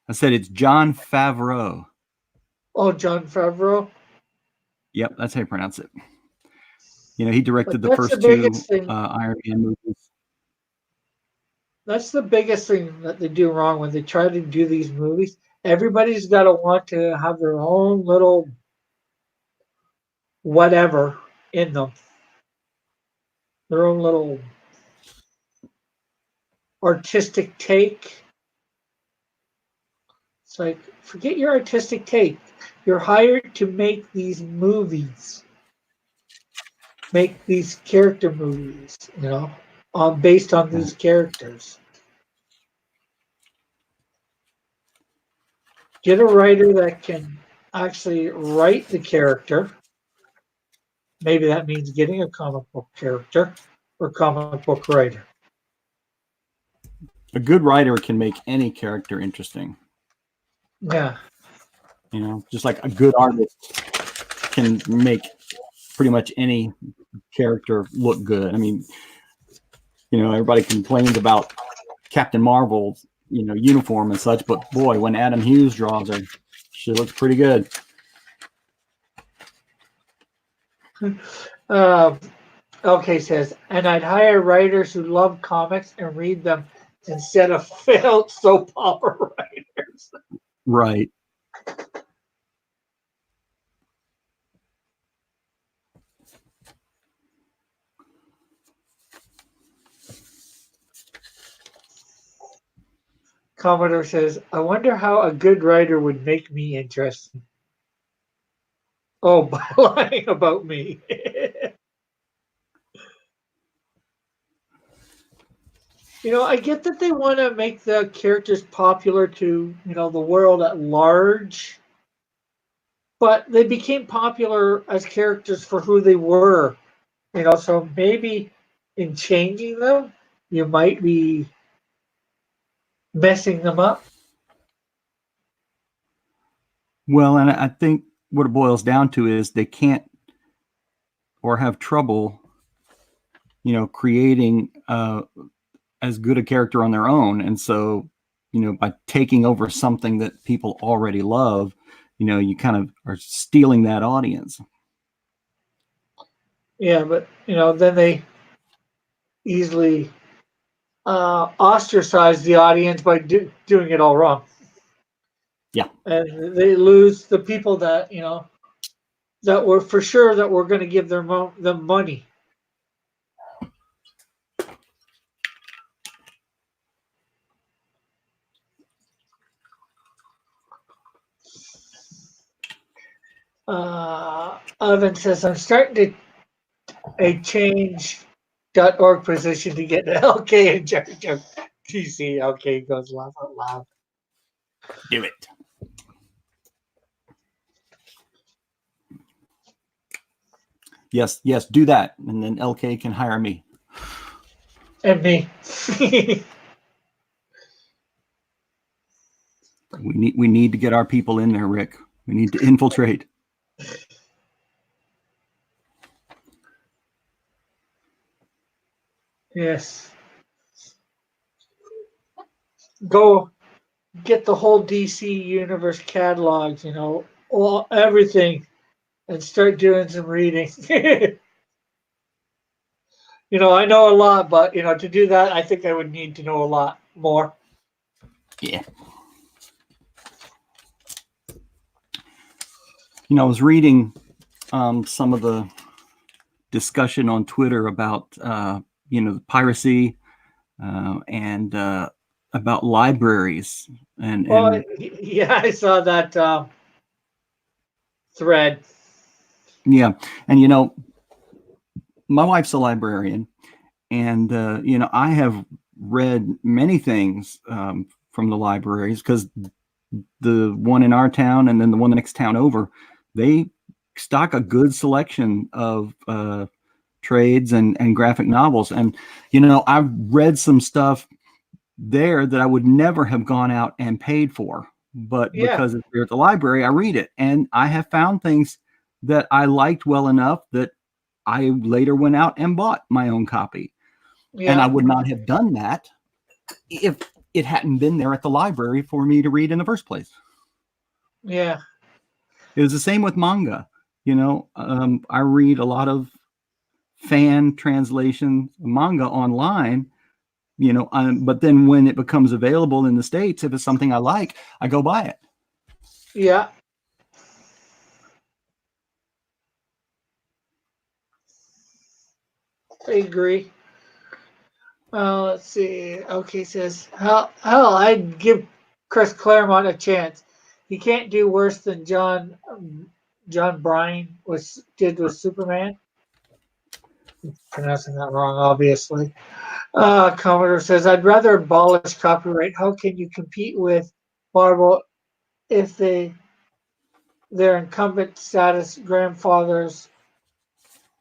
I said it's John Favreau. Oh, John Favreau. Yep, that's how you pronounce it. You know, he directed But the that's the first two biggest thing. Iron Man movies. That's the biggest thing that they do wrong when they try to do these movies. Everybody's got to want to have their own little whatever in them, their own little artistic take. It's like, forget your artistic take. You're hired to make these movies, make these character movies, based on these characters. Get a writer that can actually write the character. Maybe that means getting a comic book character or comic book writer. A good writer can make any character interesting. Yeah. You know, just like a good artist can make pretty much any character look good. I mean, you know, everybody complains about Captain Marvel's, you know, uniform and such, but boy, when Adam Hughes draws her, she looks pretty good. Okay, says, and I'd hire writers who love comics and read them instead of failed soap opera writers. Right. Commodore says, I wonder how a good writer would make me interesting. Oh, by lying about me. I get that they want to make the characters popular to, the world at large, but they became popular as characters for who they were. So maybe in changing them, you might be messing them up. Well, and I think what it boils down to is they can't or have trouble, you know, creating as good a character on their own. And so, you know, by taking over something that people already love, you know, you kind of are stealing that audience. Yeah, but, then they easily ostracize the audience by doing it all wrong. Yeah. And they lose the people that, that were for sure that were going to give them money. Evan says, I'm starting to a change.org position to get the LK in charge of DC. LK goes laugh out loud. Do it. Yes, yes, do that, and then LK can hire me. And me. We need to get our people in there, Rick. We need to infiltrate. Yes. Go get the whole DC universe catalogs, everything, and start doing some reading. I know a lot, but to do that, I think I would need to know a lot more. Yeah. I was reading some of the discussion on Twitter about piracy and about libraries and yeah, I saw that thread. Yeah, and my wife's a librarian, and I have read many things from the libraries, because the one in our town and then the one the next town over, they stock a good selection of trades and graphic novels. And I've read some stuff there that I would never have gone out and paid for, but because it's there at the library, I read it, and I have found things that I liked well enough that I later went out and bought my own copy. And I would not have done that if it hadn't been there at the library for me to read in the first place. Yeah. It was the same with manga. I read a lot of fan translations manga online, but then when it becomes available in the States, if it's something I like, I go buy it. Yeah. I agree. Let's see. Okay, says, hell, I'd give Chris Claremont a chance. He can't do worse than John Bryan did with Superman. I'm pronouncing that wrong, obviously. Commodore says, I'd rather abolish copyright. How can you compete with Marvel if their incumbent status grandfathers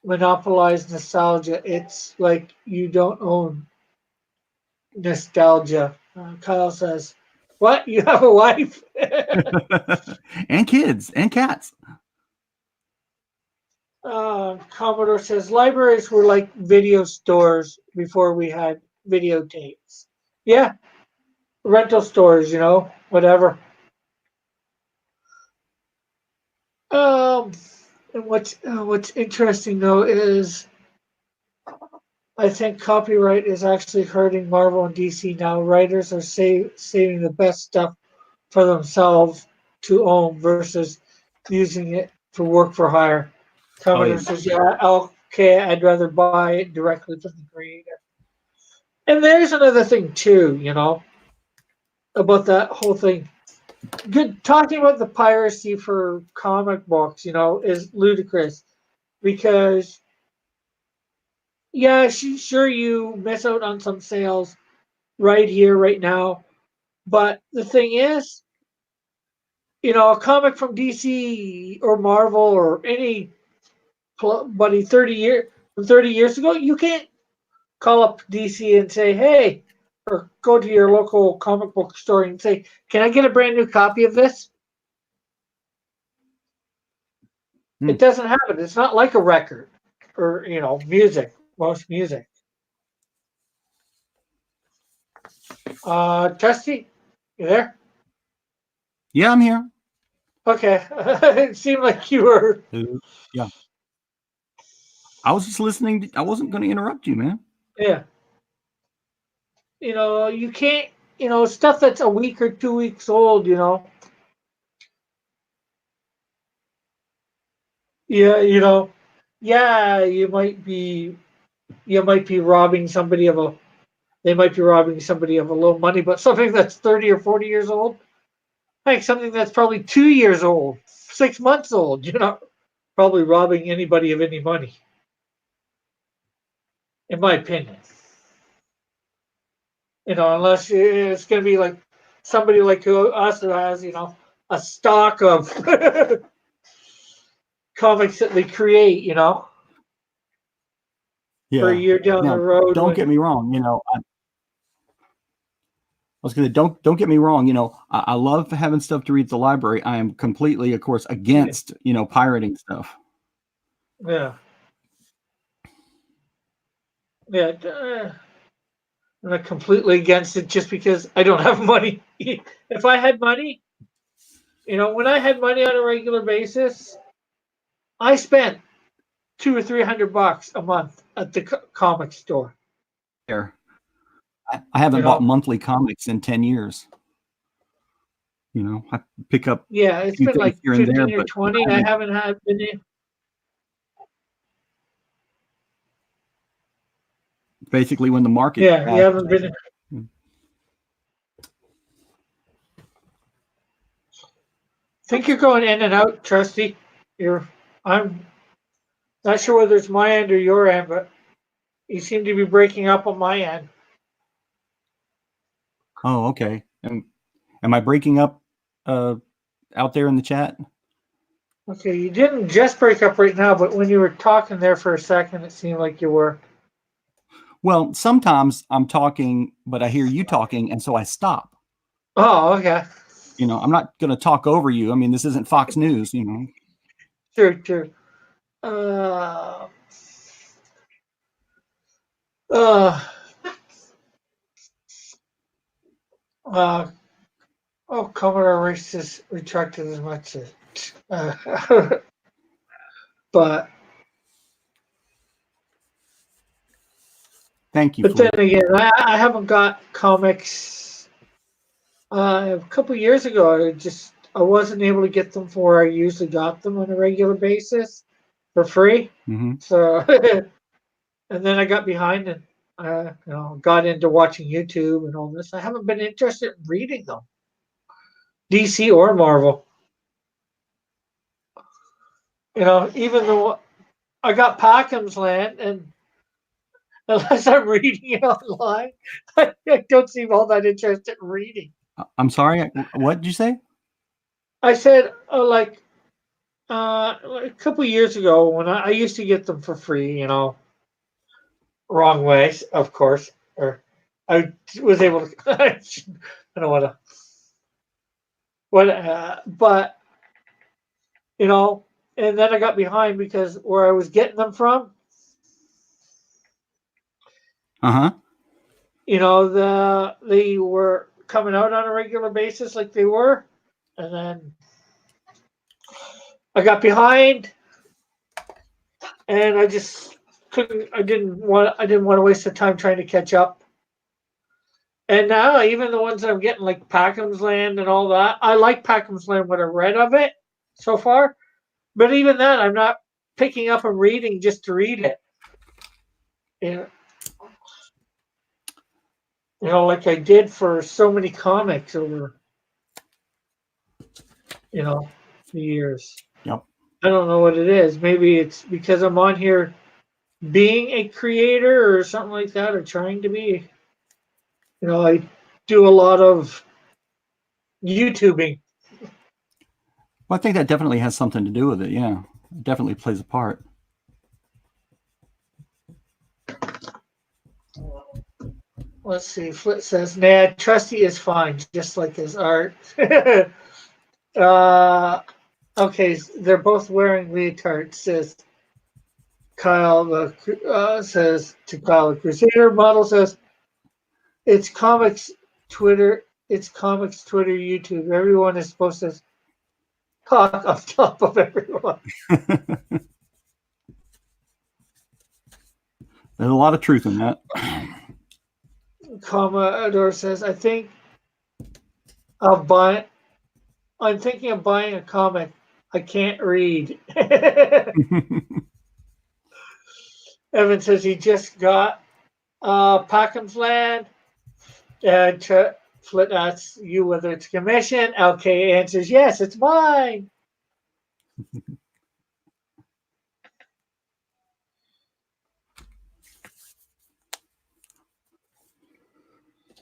monopolize nostalgia? It's like you don't own nostalgia. Kyle says, what? You have a wife? And kids and cats. Commodore says, libraries were like video stores before we had videotapes. Yeah. Rental stores, whatever. And what's interesting though is I think copyright is actually hurting Marvel and DC now. Writers are saving the best stuff for themselves to own versus using it for work for hire. Commodore says, yeah, okay, I'd rather buy it directly from the creator. And there's another thing too, about that whole thing. Good talking about the piracy for comic books, is ludicrous because sure you miss out on some sales right here, right now. But the thing is, a comic from DC or Marvel or anybody 30 years ago, you can't call up DC and say, hey, or go to your local comic book store and say, can I get a brand new copy of this? It doesn't happen. It's not like a record or, music, most music. Testy, you there? Yeah, I'm here. Okay. It seemed like you were. Yeah. I was just listening. I wasn't going to interrupt you, man. Yeah. You can't, stuff that's a week or 2 weeks old, Yeah, you might be robbing somebody they might be robbing somebody of a little money, but something that's 30 or 40 years old, like something that's probably 2 years old, 6 months old. You're not probably robbing anybody of any money, in my opinion. Unless it's going to be like somebody like us who has, a stock of comics that they create, for a year down the Now, road. don't get me wrong. I was going to don't get me wrong. I love having stuff to read at the library. I am completely, of course, against pirating stuff. Yeah. Yeah. I'm not completely against it just because I don't have money. If I had money, when I had money on a regular basis, I spent $200 or $300 a month at the comic store. There, I haven't bought monthly comics in 10 years. I pick up. Yeah, it's been like 15 or 20. I haven't had been. Basically, when the market. Yeah, you haven't been. I think you're going in and out, Trusty. I'm not sure whether it's my end or your end, but you seem to be breaking up on my end. Oh, okay. Am I breaking up out there in the chat? Okay, you didn't just break up right now, but when you were talking there for a second, it seemed like you were. Well, sometimes I'm talking, but I hear you talking, and so I stop. Oh, okay. I'm not going to talk over you. I mean, this isn't Fox News, True. Commodore Race is retracted as much as, but thank you. But then again, I haven't got comics. A couple of years ago, I wasn't able to get them for where I usually got them on a regular basis for free. Mm-hmm. So, and then I got behind and got into watching YouTube and all this. I haven't been interested in reading them, DC or Marvel. Even though I got Packham's Land, and unless I'm reading it online, I don't seem all that interested in reading. I'm sorry. What did you say? I said, a couple of years ago when I used to get them for free, wrong ways, of course, or I was able to. I don't want to. But and then I got behind because where I was getting them from. They were coming out on a regular basis like they were, and then I got behind, and I just couldn't. I didn't want to waste the time trying to catch up. And now, even the ones that I'm getting, like Packham's Land and all that, I like Packham's Land, what I read of it so far. But even that, I'm not picking up and reading just to read it. Like I did for so many comics over, the years. Yep. I don't know what it is. Maybe it's because I'm on here being a creator or something like that, or trying to be. I do a lot of YouTubing. Well, I think that definitely has something to do with it. Yeah, it definitely plays a part. Let's see. Flit says, "Nah, Trusty is fine, just like his art." Okay, they're both wearing leotards. Says Kyle. Says to Kyle, the Crusader model says, "It's comics Twitter. It's comics Twitter, YouTube. Everyone is supposed to talk on top of everyone." There's a lot of truth in that. Commodore says, I'm thinking of buying a comic I can't read. Evan says he just got Packham's Land. And Flit asks you whether it's commission. LK answers, yes, it's mine.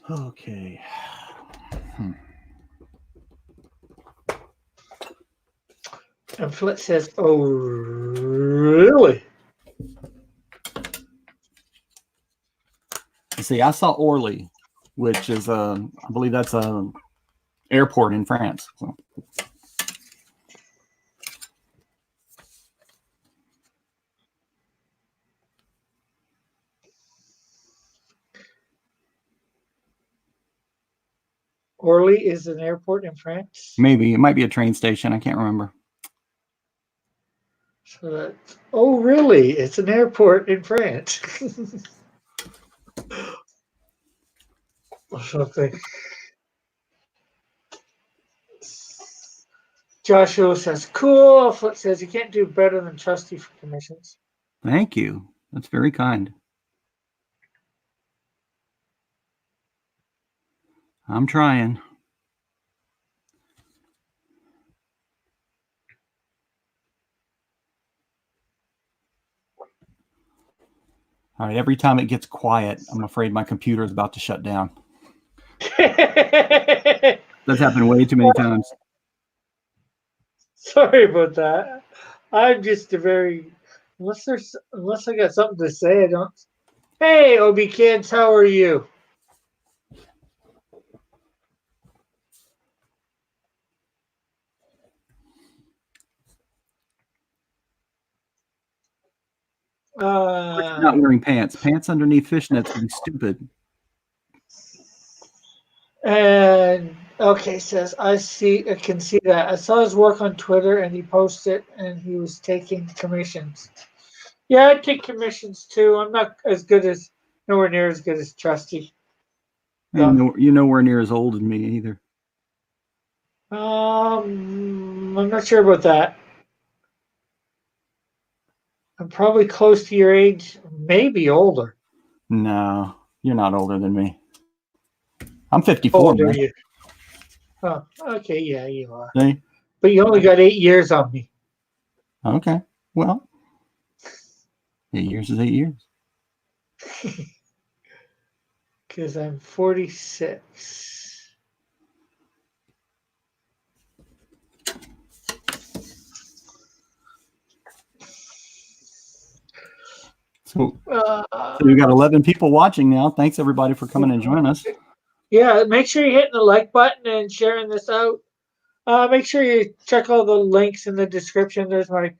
Okay. And Flit says, "Oh, really?" See, I saw Orly, which is I believe that's a airport in France. So. Orly is an airport in France. Maybe it might be a train station. I can't remember. So that's, oh, really? It's an airport in France. Or something. Joshua says, "Cool." Flit says, "You can't do better than Trusty for commissions." Thank you. That's very kind. I'm trying. All right. Every time it gets quiet, I'm afraid my computer is about to shut down. That's happened way too many times. Sorry about that. I'm just a very unless I got something to say, I don't. Hey, Obi kids, how are you? Not wearing pants. Pants underneath fishnets would be stupid. And okay, says I can see that. I saw his work on Twitter and he posted and he was taking commissions. Yeah, I take commissions too. I'm not as good as nowhere near as good as Trusty. You're nowhere near as old as me either. I'm not sure about that. I'm probably close to your age, maybe older. No, you're not older than me. I'm 54. How old are you? Oh, okay, yeah, you are. See? But you only got 8 years on me. Okay. Well, 8 years is 8 years. Because I'm 46. So we've got 11 people watching now. Thanks everybody for coming and joining us. Yeah, make sure you're hitting the like button and sharing this out. Make sure you check all the links in the description. There's my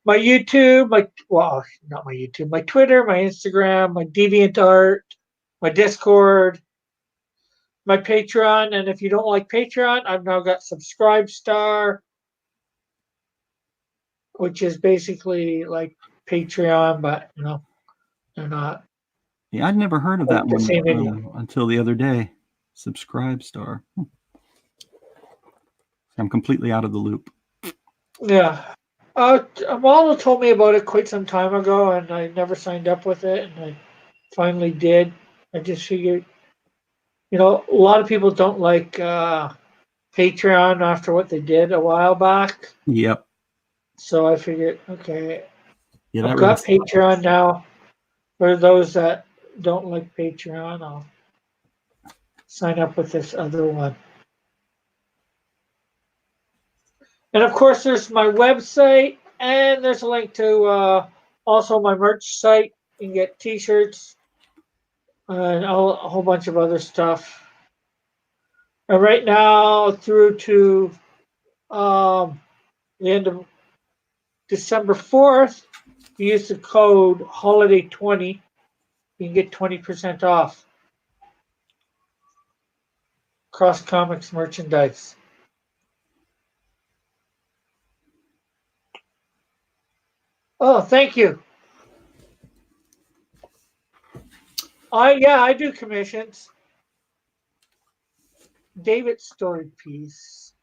YouTube, not my YouTube, my Twitter, my Instagram, my DeviantArt, my Discord, my Patreon, and if you don't like Patreon, I've now got Subscribestar, which is basically like Patreon, but they're not. Yeah, I'd never heard of that the same one until the other day. Subscribestar. I'm completely out of the loop. Yeah. Amala told me about it quite some time ago, and I never signed up with it, and I finally did. I just figured, a lot of people don't like Patreon after what they did a while back. Yep. So I figured, okay, Yeah, I've got Patreon now. For those that don't like Patreon, I'll sign up with this other one. And of course, there's my website, and there's a link to also my merch site. You can get T-shirts and a whole bunch of other stuff. And right now, through to the end of December 4th, if you use the code HOLIDAY20, you can get 20% off Cross Comics merchandise. Oh, thank you. I do commissions. David's story piece.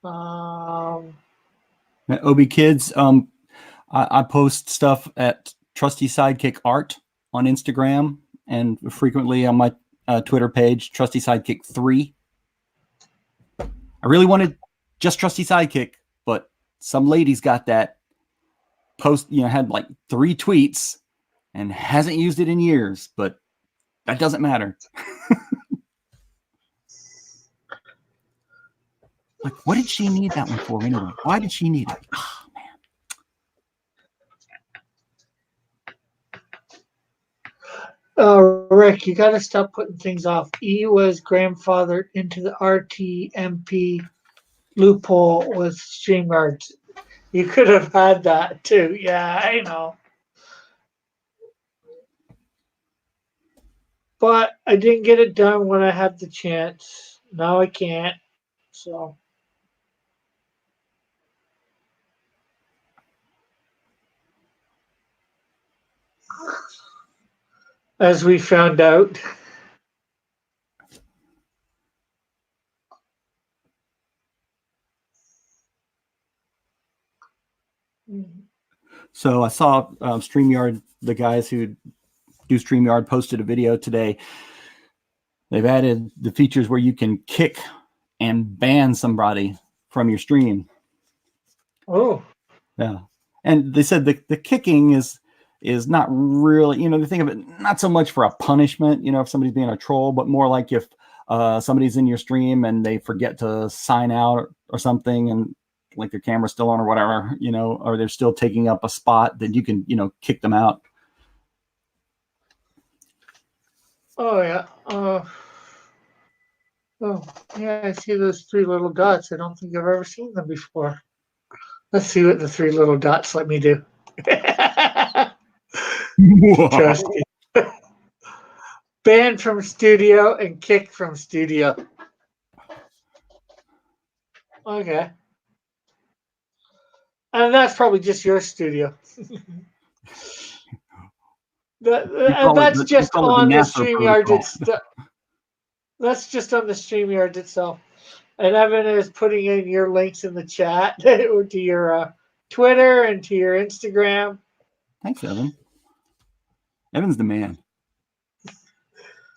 Obi Kids, I post stuff at Trusty Sidekick Art on Instagram and frequently on my Twitter page, Trusty Sidekick 3. I really wanted just Trusty Sidekick, but some ladies got that had like 3 tweets and hasn't used it in years, but that doesn't matter. Like, what did she need that one for anyway? Why did she need it? Oh, man. Rick, you got to stop putting things off. E was grandfathered into the RTMP loophole with StreamYard. You could have had that too. Yeah, I know. But I didn't get it done when I had the chance. Now I can't. So. As we found out. So I saw StreamYard, the guys who do StreamYard posted a video today. They've added the features where you can kick and ban somebody from your stream. Oh. Yeah. And they said the kicking is not really, they think of it not so much for a punishment, if somebody's being a troll, but more like if somebody's in your stream and they forget to sign out or something, and like their camera's still on or whatever, or they're still taking up a spot, then you can, kick them out. Oh, yeah. Oh, yeah, I see those 3 little dots. I don't think I've ever seen them before. Let's see what the 3 little dots let me do. Trusty. Ban from studio and kick from studio. Okay. And that's probably just your studio. That's just on the StreamYard. That's just on the StreamYard itself. And Evan is putting in your links in the chat to your Twitter and to your Instagram. Thanks, Evan. Evan's the man.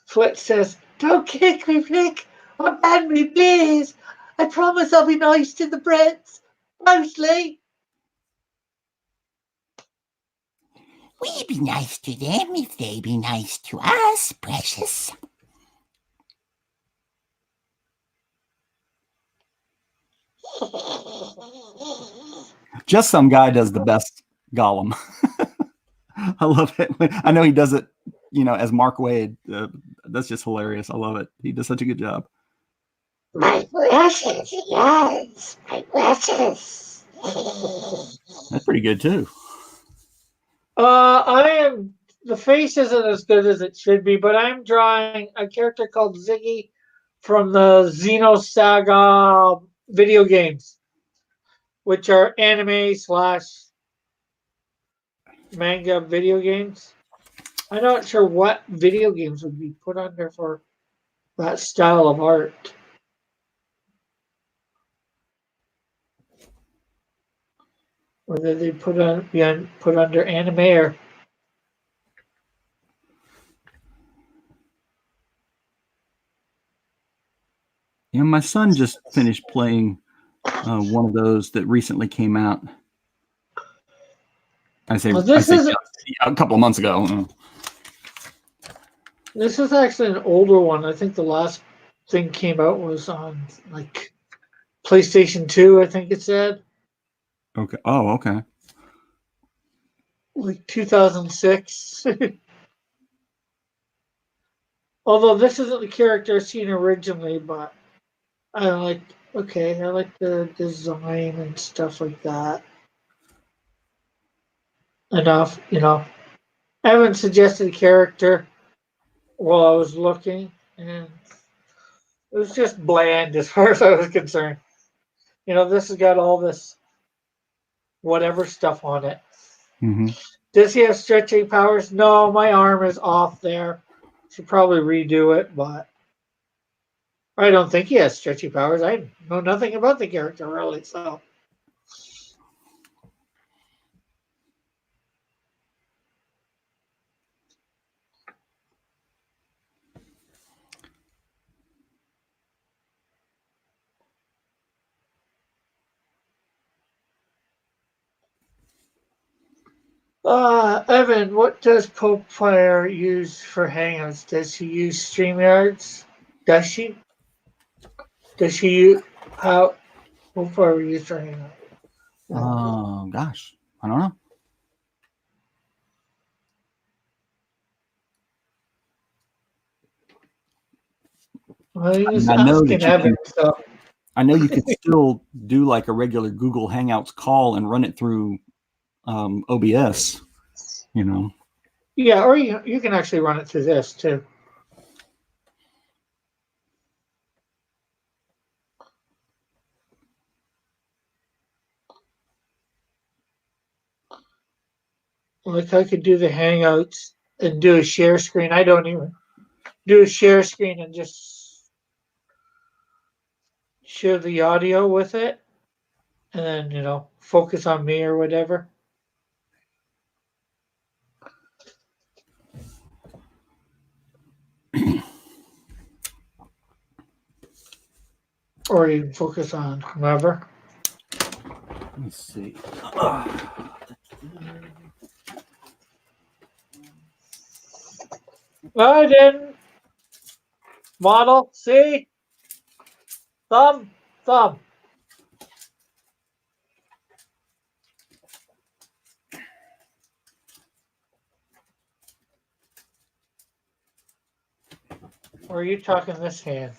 Flit says, "Don't kick me, Flick, or ban me, please. I promise I'll be nice to the Brits. Mostly." We be nice to them if they be nice to us, precious. Just Some Guy does the best Gollum. I love it. I know he does it, as Mark Wade. That's just hilarious. I love it. He does such a good job. My precious, yes, my precious. That's pretty good too. The face isn't as good as it should be, but I'm drawing a character called Ziggy from the Xenosaga video games, which are anime / manga video games. I'm not sure what video games would be put under for that style of art. Whether they put under anime or. My son just finished playing one of those that recently came out. I say a couple of months ago. This is actually an older one. I think the last thing came out was on like PlayStation 2, I think it said. Okay. Oh, okay. Like 2006. Although this isn't the character I've seen originally, but I like the design and stuff like that. Enough, Evan suggested a character while I was looking, and it was just bland as far as I was concerned. This has got all this whatever stuff on it. Mm-hmm. Does he have stretching powers? No, my arm is off there. Should probably redo it, but I don't think he has stretchy powers. I know nothing about the character really, so. Evan, what does Pope Player use for Hangouts? Does she use StreamYards? Does she? Does she use how Pope Player use for Hangouts? Oh gosh, I don't know. Well, he was I know asking that you Evan, can. so I know you could still do like a regular Google Hangouts call and run it through OBS. You know. yeah, or you can actually run it through this too. Like I could do the Hangouts and do a share screen. I don't even do a share screen and just share the audio with it, and then focus on me or whatever. Or you can focus on whomever. Let me see. I didn't. Model, see? Thumb, thumb. Or are you talking this hand?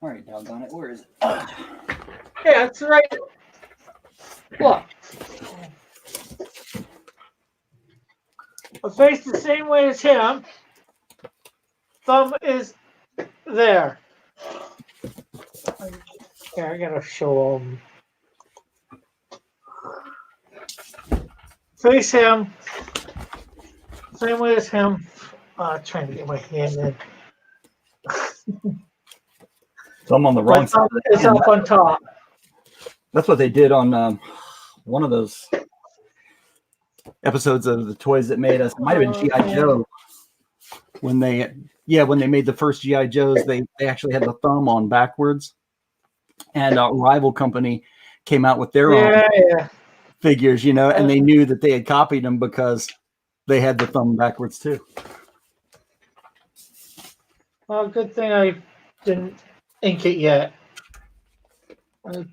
All right, doggone it. Where is it? Yeah, it's right. Look. I face the same way as him. Thumb is there. Yeah, I gotta show him. Face him. Same way as him. Trying to get my hand in. So I'm on the My wrong side thumb of the is hand. up on top. That's what they did on one of those episodes of The Toys That Made Us. It might have been G.I. Joe. When they made the first G.I. Joes, they actually had the thumb on backwards. And a rival company came out with their own Yeah. figures, and they knew that they had copied them because they had the thumb backwards too. Well, good thing I didn't ink it yet. Well,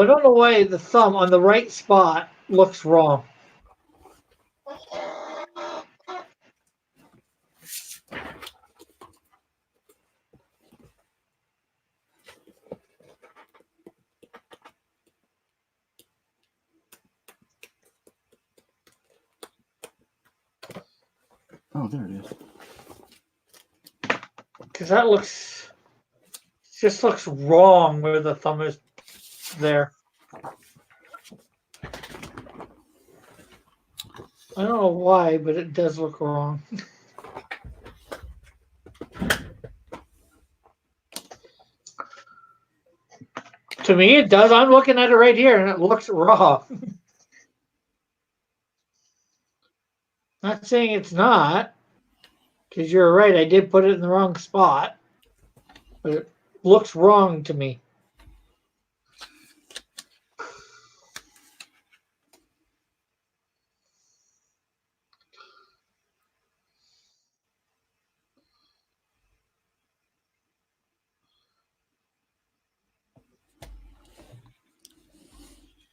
I don't know why the thumb on the right spot looks wrong. Oh, there it is. Because that just looks wrong where the thumb is there. I don't know why, but it does look wrong. To me, it does. I'm looking at it right here, and it looks wrong. Not saying it's not, because you're right. I did put it in the wrong spot, but it looks wrong to me.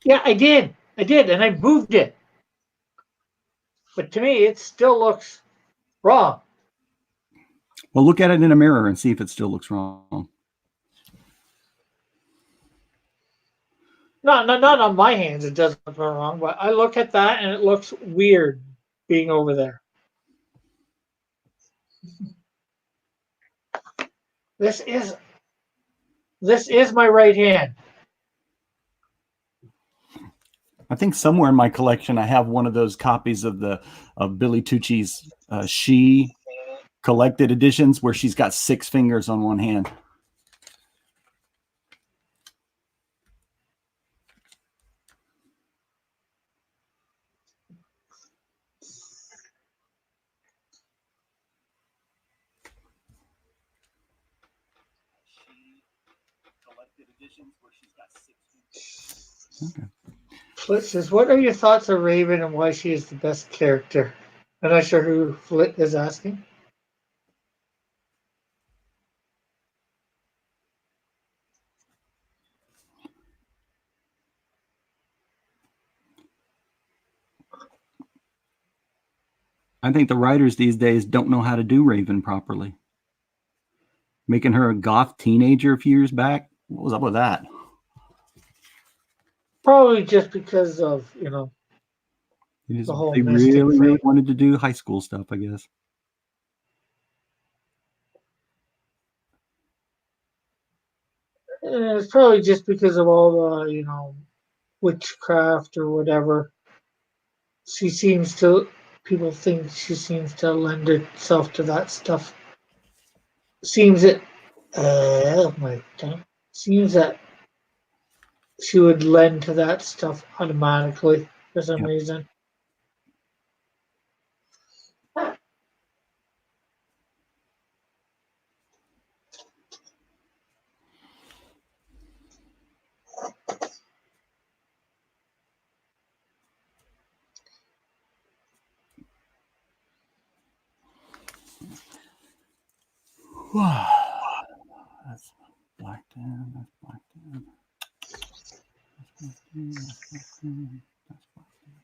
Yeah, I did. And I moved it. But to me, it still looks wrong. Well, look at it in a mirror and see if it still looks wrong. Not on my hands. It doesn't look wrong, but I look at that and it looks weird being over there. This is my right hand. I think somewhere in my collection I have one of those copies of Billy Tucci's She collected editions where she's got 6 fingers on one hand. Okay. Flit says, "What are your thoughts on Raven and why she is the best character?" I'm not sure who Flit is asking. I think the writers these days don't know how to do Raven properly. Making her a goth teenager a few years back. What was up with that? Probably just because of, the whole They mystic really, thing. really wanted to do high school stuff, I guess. And it's probably just because of all the, witchcraft or whatever. She seems to, people think she seems to lend herself to that stuff. Seems that, oh my God. Seems that she would lend to that stuff automatically for some Yep. reason. That's Black Dan. That's Black Dan. That's Black Dan. That's Black Dan. That's Black Dan.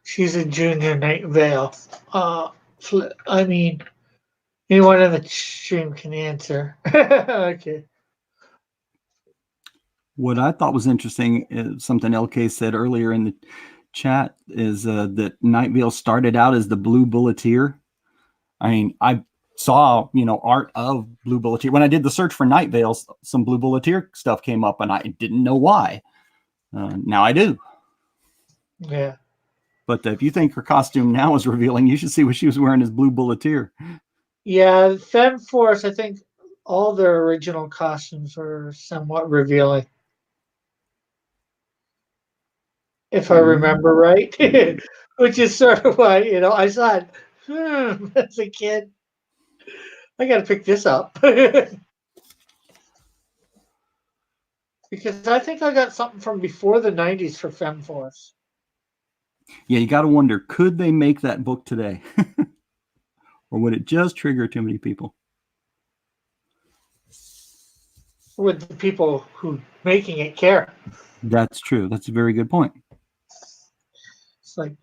She's a junior Night Vale. I mean, anyone in the stream can answer. Okay. What I thought was interesting is something LK said earlier in the chat is that Night Vale started out as the Blue Bulleteer. I mean, I saw, art of Blue Bulleteer. When I did the search for Night Vale, some Blue Bulleteer stuff came up and I didn't know why. Now I do. Yeah. But if you think her costume now is revealing, you should see what she was wearing as Blue Bulleteer. Yeah, Fem Force, I think all their original costumes were somewhat revealing. If I remember right. Which is sort of why, I thought, as a kid, I gotta pick this up. Because I think I got something from before the 90s for Fem Force. Yeah, you got to wonder, could they make that book today? Or would it just trigger too many people? Would the people who making it care? That's true. That's a very good point. It's like,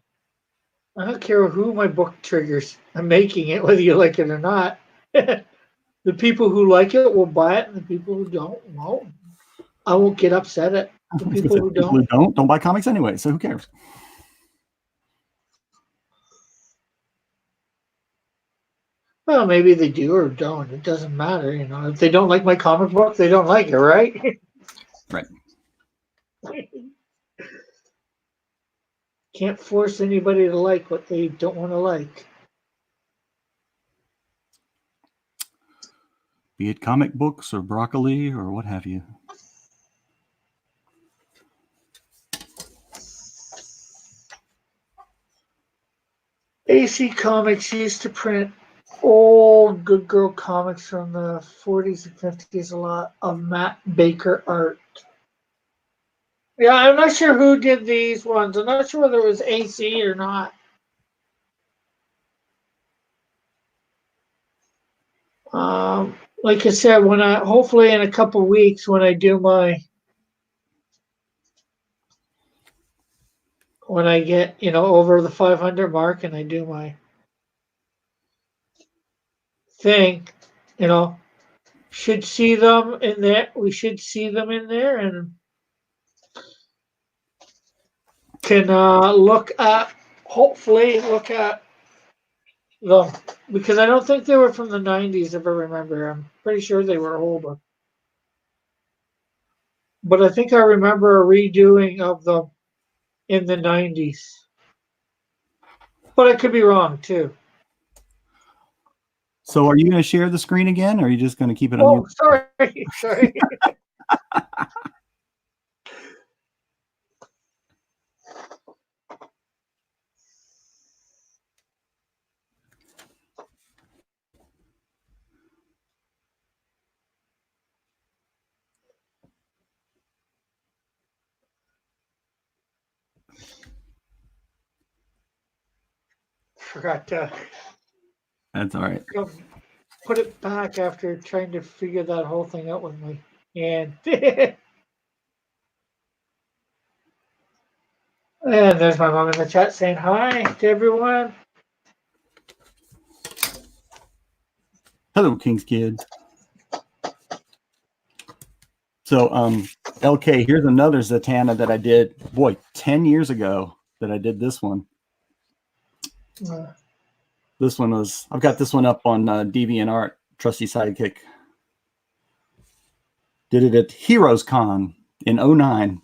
I don't care who my book triggers. I'm making it, whether you like it or not. The people who like it will buy it, and the people who don't won't. I won't get upset at the people who don't buy comics anyway, so who cares? Well, maybe they do or don't. It doesn't matter, If they don't like my comic book, they don't like it, right? Right. Can't force anybody to like what they don't want to like. Be it comic books or broccoli or what have you. AC Comics used to print old Good Girl comics from the 40s and 50s, a lot of Matt Baker art. Yeah, I'm not sure who did these ones. I'm not sure whether it was AC or not. Like I said, hopefully in a couple weeks when I get over the 500 mark and I do my thing, should see them in there. We should see them in there and can hopefully look at them, because I don't think they were from the 90s if I remember. I'm pretty sure they were older. But I think I remember a redoing of them in the 90s. But I could be wrong too. So are you going to share the screen again, or are you just going to keep it on Oh, your? sorry. Sorry. Forgot to That's all right. put it back after trying to figure that whole thing out with my hand. And there's my mom in the chat saying hi to everyone. Hello, King's Kid. So, LK, here's another Zatanna that I did, boy, 10 years ago that I did this one. This one was, I've got this one up on DeviantArt, Trusty Sidekick. Did it at Heroes Con in 09.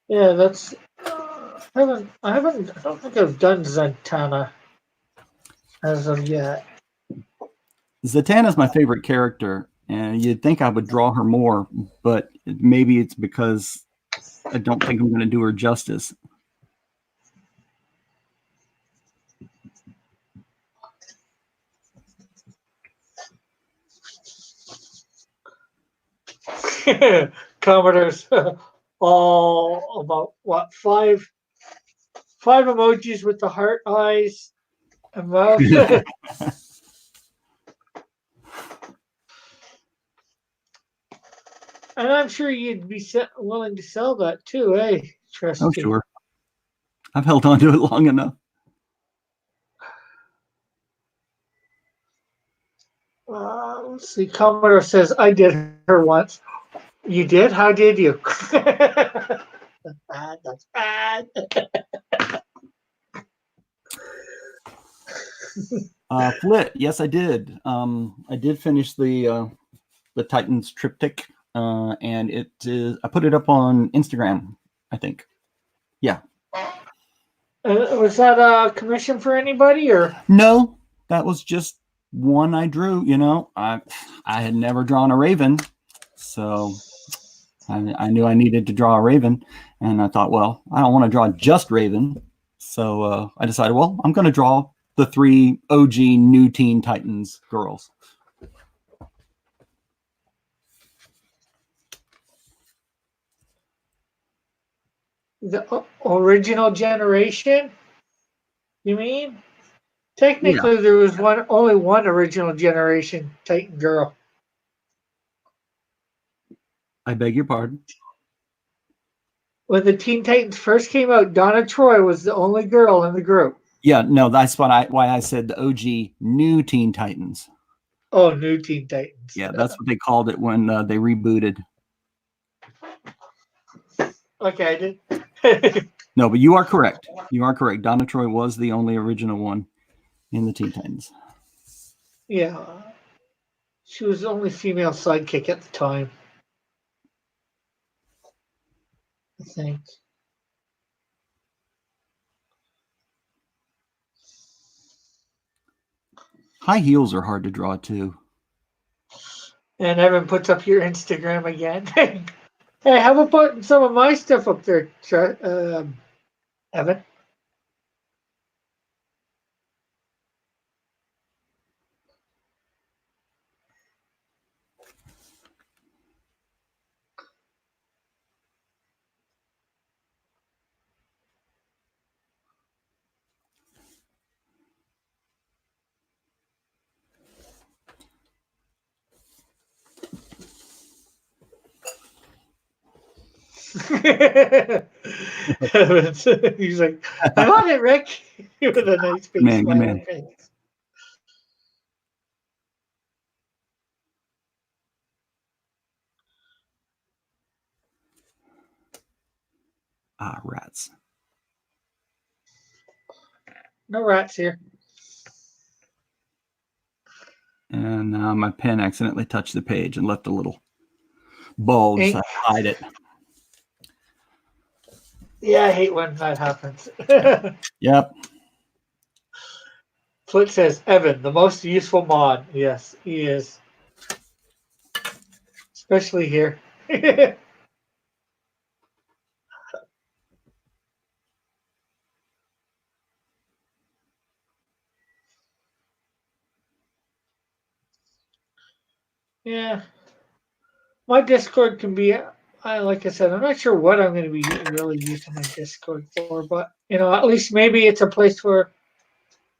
Yeah, that's. I don't think I've done Zatanna as of yet. Zatanna's my favorite character, and you'd think I would draw her more, but maybe it's because I don't think I'm going to do her justice. Commenters, all about what five emojis with the heart eyes and mouth. And I'm sure you'd be willing to sell that too, eh? Trusty. Oh, sure. I've held on to it long enough. Let's see. Commodore says, I did her once. You did? How did you? That's bad. That's bad. Flit, yes, I did. I did finish the Titans triptych, and it is. I put it up on Instagram, I think. Yeah. Was that a commission for anybody or? No, that was just one I drew. You know, I had never drawn a Raven, so I knew I needed to draw a Raven, and I thought, well, I don't want to draw just Raven, so I decided, well, I'm going to draw the 3 OG new Teen Titans girls. The original generation? You mean? Technically, there was only one original generation Titan girl. I beg your pardon. When the Teen Titans first came out, Donna Troy was the only girl in the group. Yeah, no, that's why I said the OG new Teen Titans. Oh, new Teen Titans. Yeah, that's what they called it when they rebooted. Okay, I did. No, but you are correct. You are correct. Donna Troy was the only original one in the Teen Titans. Yeah. She was the only female sidekick at the time, I think. High heels are hard to draw too. And Evan puts up your Instagram again. Hey, how about putting some of my stuff up there, Evan? He's like, I'm on it, Rick. With a nice big Man, good smiling man. face. Ah, rats. No rats here. And my pen accidentally touched the page and left a little bulge. Ink. So I hide it. Yeah, I hate when that happens. Yep. Flint says, Evan, the most useful mod. Yes, he is. Especially here. Yeah. My Discord can be, like I said, I'm not sure what I'm going to be really using my Discord for, but, at least maybe it's a place for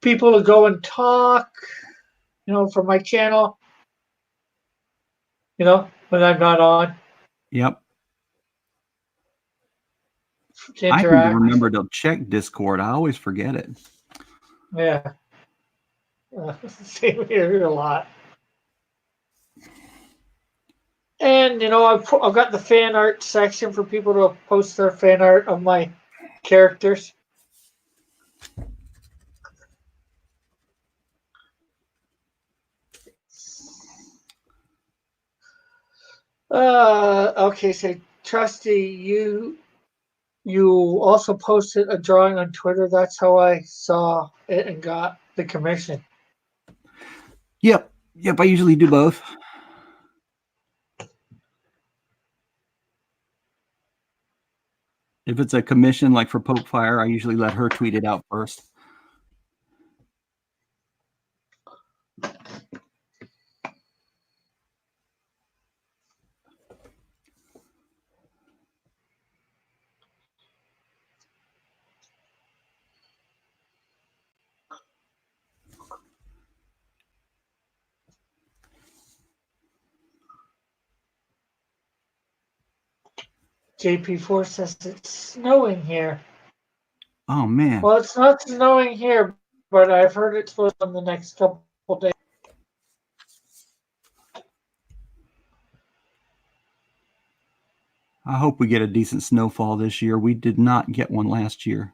people to go and talk, for my channel, when I'm not on, Yep. to I need to interact. remember to check Discord. I always forget it. Yeah. Same here a lot. And, I've got the fan art section for people to post their fan art of my characters. Okay, so Trusty, you also posted a drawing on Twitter. That's how I saw it and got the commission. Yep. I usually do both. If it's a commission like for Poke Fire, I usually let her tweet it out first. JP4 says it's snowing here. Oh man. Well, it's not snowing here, but I've heard it's supposed to in the next couple days. I hope we get a decent snowfall this year. We did not get one last year.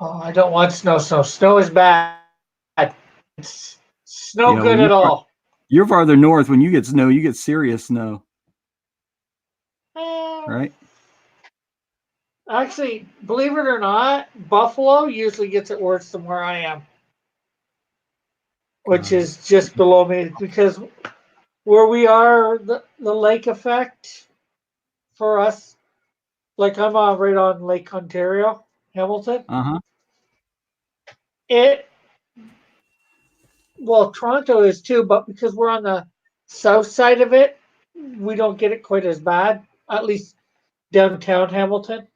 Oh, I don't want snow. Snow is bad. It's no Yeah, good at all. You're farther north. When you get snow, you get serious snow, Eh, right? Actually, believe it or not, Buffalo usually gets it worse than where I am, which is just below me because where we are, the lake effect for us, like I'm right on Lake Ontario, Hamilton. Uh-huh. Well, Toronto is too, but because we're on the south side of it, we don't get it quite as bad, at least downtown Hamilton.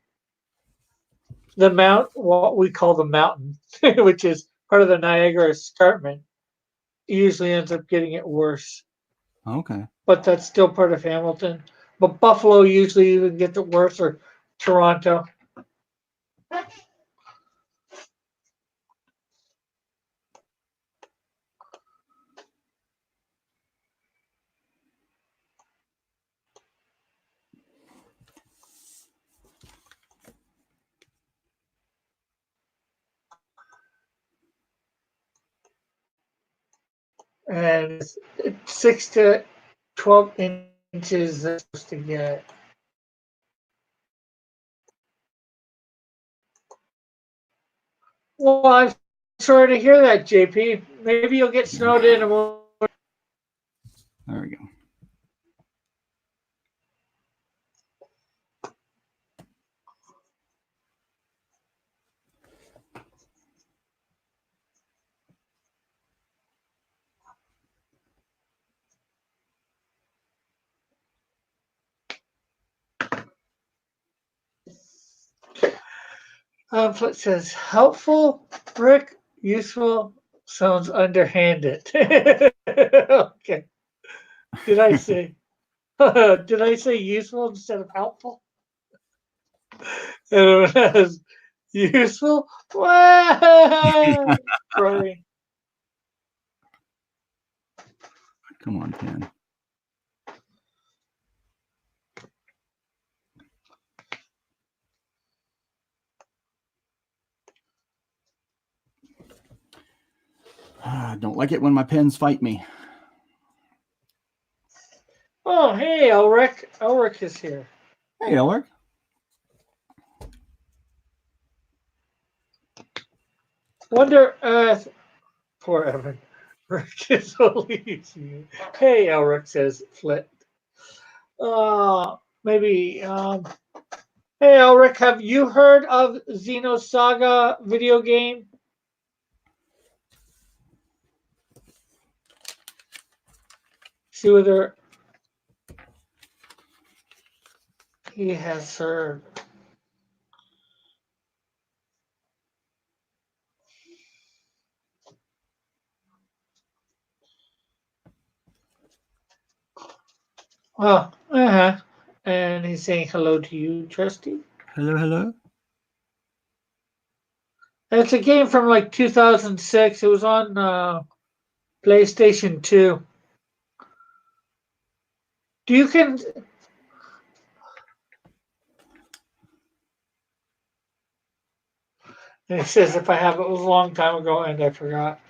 What we call the mountain, which is part of the Niagara Escarpment, usually ends up getting it worse. Okay. But that's still part of Hamilton. But Buffalo usually even gets it worse, or Toronto. And it's 6 to 12 inches they're supposed to get. Well, I'm sorry to hear that, JP. Maybe you'll get snowed in and we'll. There we go. It says helpful, Rick, useful, sounds underhanded. Okay. Did I say did I say useful instead of helpful? And it was useful? Right. Come on, pen. I don't like it when my pens fight me. Oh, hey, Elric. Elric is here. Hey, Elric. Wonder, poor Evan. Rick is leaves you. Hey, Elric, says Flit. Maybe, hey, Elric, have you heard of Xenosaga video game? See whether he has heard. Oh, uh-huh. And he's saying hello to you, Trusty. Hello, hello. It's a game from like 2006. It was on PlayStation 2. You can. And it says if I have it was a long time ago and I forgot.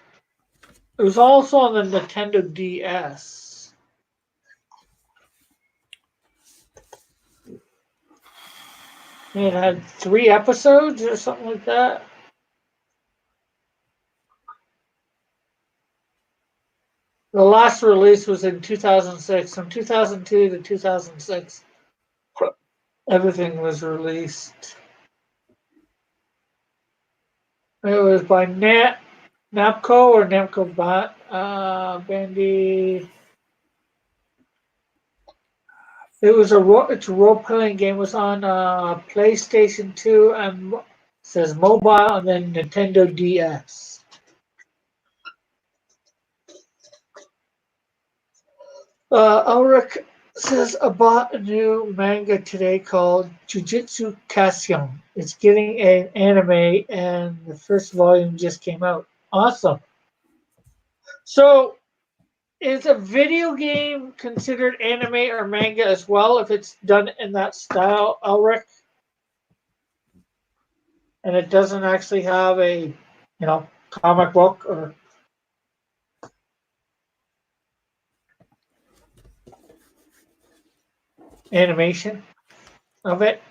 It was also on the Nintendo DS. It had 3 episodes or something like that. The last release was in 2006. From 2002 to 2006, everything was released. It was by Namco or Namco Bandai. It's a role playing game. It was on PlayStation 2 and it says mobile and then Nintendo DS. Ulrich says I bought a new manga today called Jujutsu Kaisen. It's getting an anime and the first volume just came out. Awesome. So is a video game considered anime or manga as well if it's done in that style, Ulrich? And it doesn't actually have a, comic book or animation of it.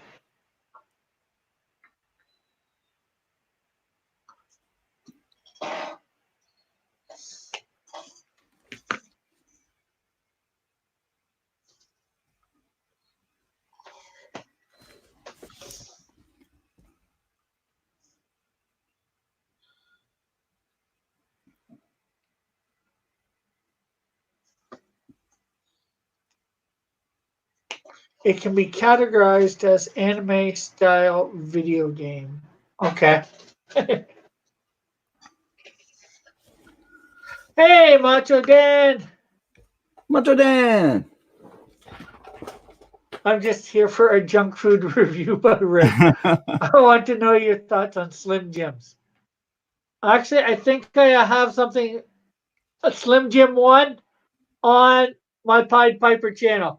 It can be categorized as anime style video game. Okay. Hey, Macho Dan! Macho Dan! I'm just here for a junk food review by Rick. I want to know your thoughts on Slim Jims. Actually, I think I have something, a Slim Jim one, on my Pied Piper channel.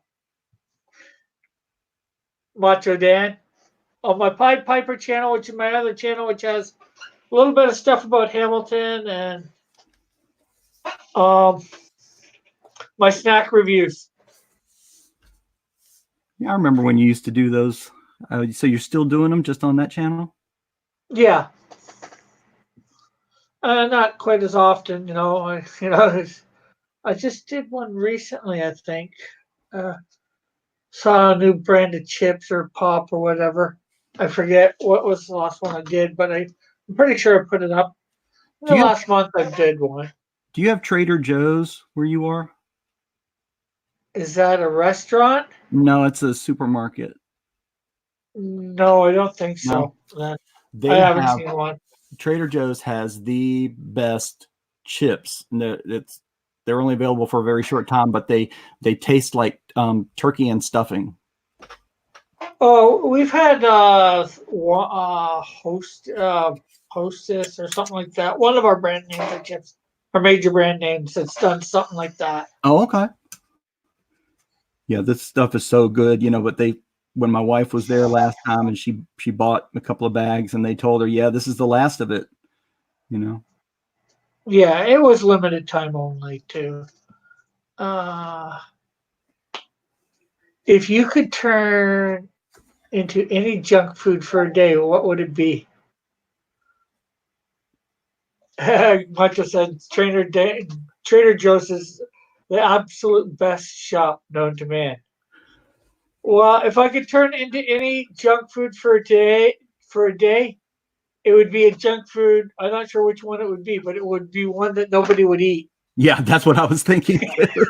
Macho Dan. On my Pied Piper channel, which is my other channel, which has a little bit of stuff about Hamilton and my snack reviews. Yeah, I remember when you used to do those. So you're still doing them just on that channel? Yeah. Not quite as often, I just did one recently, I think. Saw a new brand of chips or pop or whatever. I forget what was the last one I did, but I'm pretty sure I put it up. Do you, Last month I did one. do you have Trader Joe's where you are? Is that a restaurant? No, it's a supermarket. No, I don't think so. No. I haven't seen one. Trader Joe's has the best chips. They're only available for a very short time, but they taste like turkey and stuffing. Oh, we've had Hostess or something like that. One of our brand names of chips, our major brand names, that's done something like that. Oh, okay. Yeah, this stuff is so good, but when my wife was there last time and she bought a couple of bags and they told her, yeah, this is the last of it, Yeah, it was limited time only too. If you could turn into any junk food for a day, what would it be? Macho said Trader Joe's is the absolute best shop known to man. Well, if I could turn into any junk food for a day, it would be a junk food. I'm not sure which one it would be, but it would be one that nobody would eat. Yeah, that's what I was thinking too.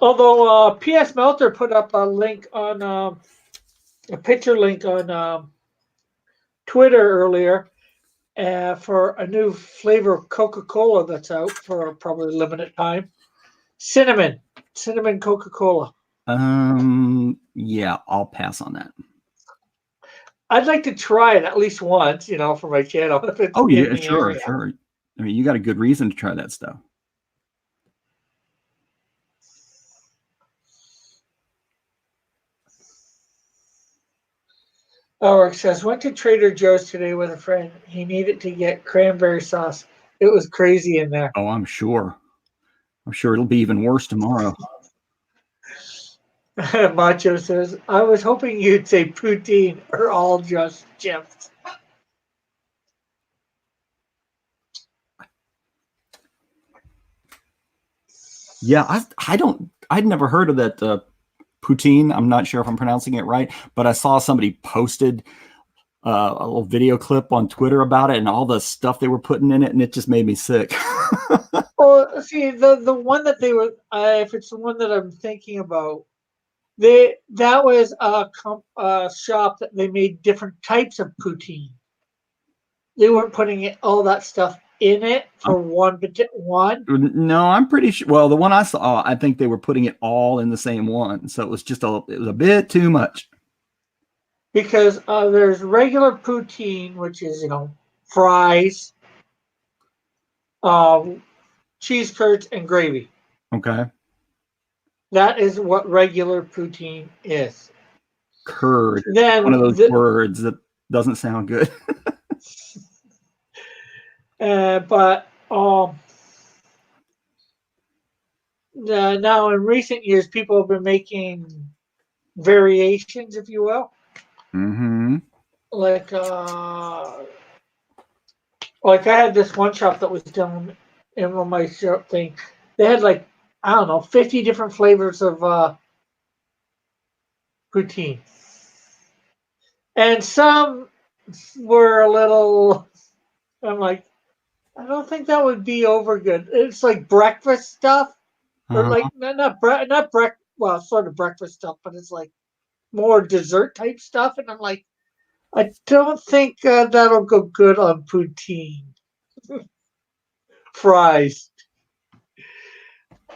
Although PS Melter put up a link on a picture link on Twitter earlier for a new flavor of Coca-Cola that's out for probably a limited time. Cinnamon Coca-Cola. Yeah, I'll pass on that. I'd like to try it at least once, for my channel if it's Oh in yeah, the sure, area. sure. I mean, you got a good reason to try that stuff. Ulrich says, went to Trader Joe's today with a friend. He needed to get cranberry sauce. It was crazy in there. Oh, I'm sure. I'm sure it'll be even worse tomorrow. Macho says, I was hoping you'd say poutine or all just chips. Yeah, I'd never heard of that poutine. I'm not sure if I'm pronouncing it right, but I saw somebody posted a little video clip on Twitter about it and all the stuff they were putting in it, and it just made me sick. Well, see, the one that they were, if it's the one that I'm thinking about, that was a shop that they made different types of poutine. They weren't putting all that stuff in it for one. No, I'm pretty sure. Well, the one I saw, I think they were putting it all in the same one, so it was a bit too much. Because there's regular poutine, which is fries, cheese curds, and gravy. Okay. That is what regular poutine is. Curd. Then One of those words that doesn't sound good. but now in recent years, people have been making variations, if you will. Mm-hmm. Like I had this one shop that was down in my shop thing. They had I don't know, 50 different flavors of poutine. And some were a little, I'm like, I don't think that would be over good. It's like breakfast stuff, or well, sort of breakfast stuff, but it's like more dessert type stuff. And I'm like, I don't think that'll go good on poutine. Fries.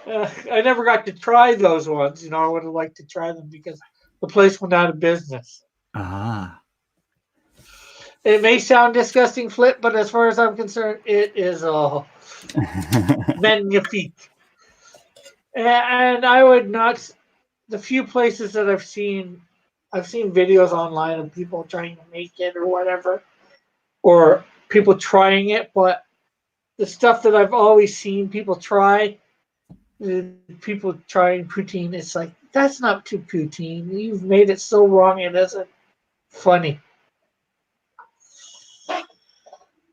I never got to try those ones. I would have liked to try them because the place went out of business. Ah. It may sound disgusting, Flip, but as far as I'm concerned, it is magnifique. And I would not. The few places that I've seen videos online of people trying to make it or whatever, or people trying it. But the stuff that I've always seen people try, the people trying poutine, it's like that's not too poutine. You've made it so wrong it isn't funny.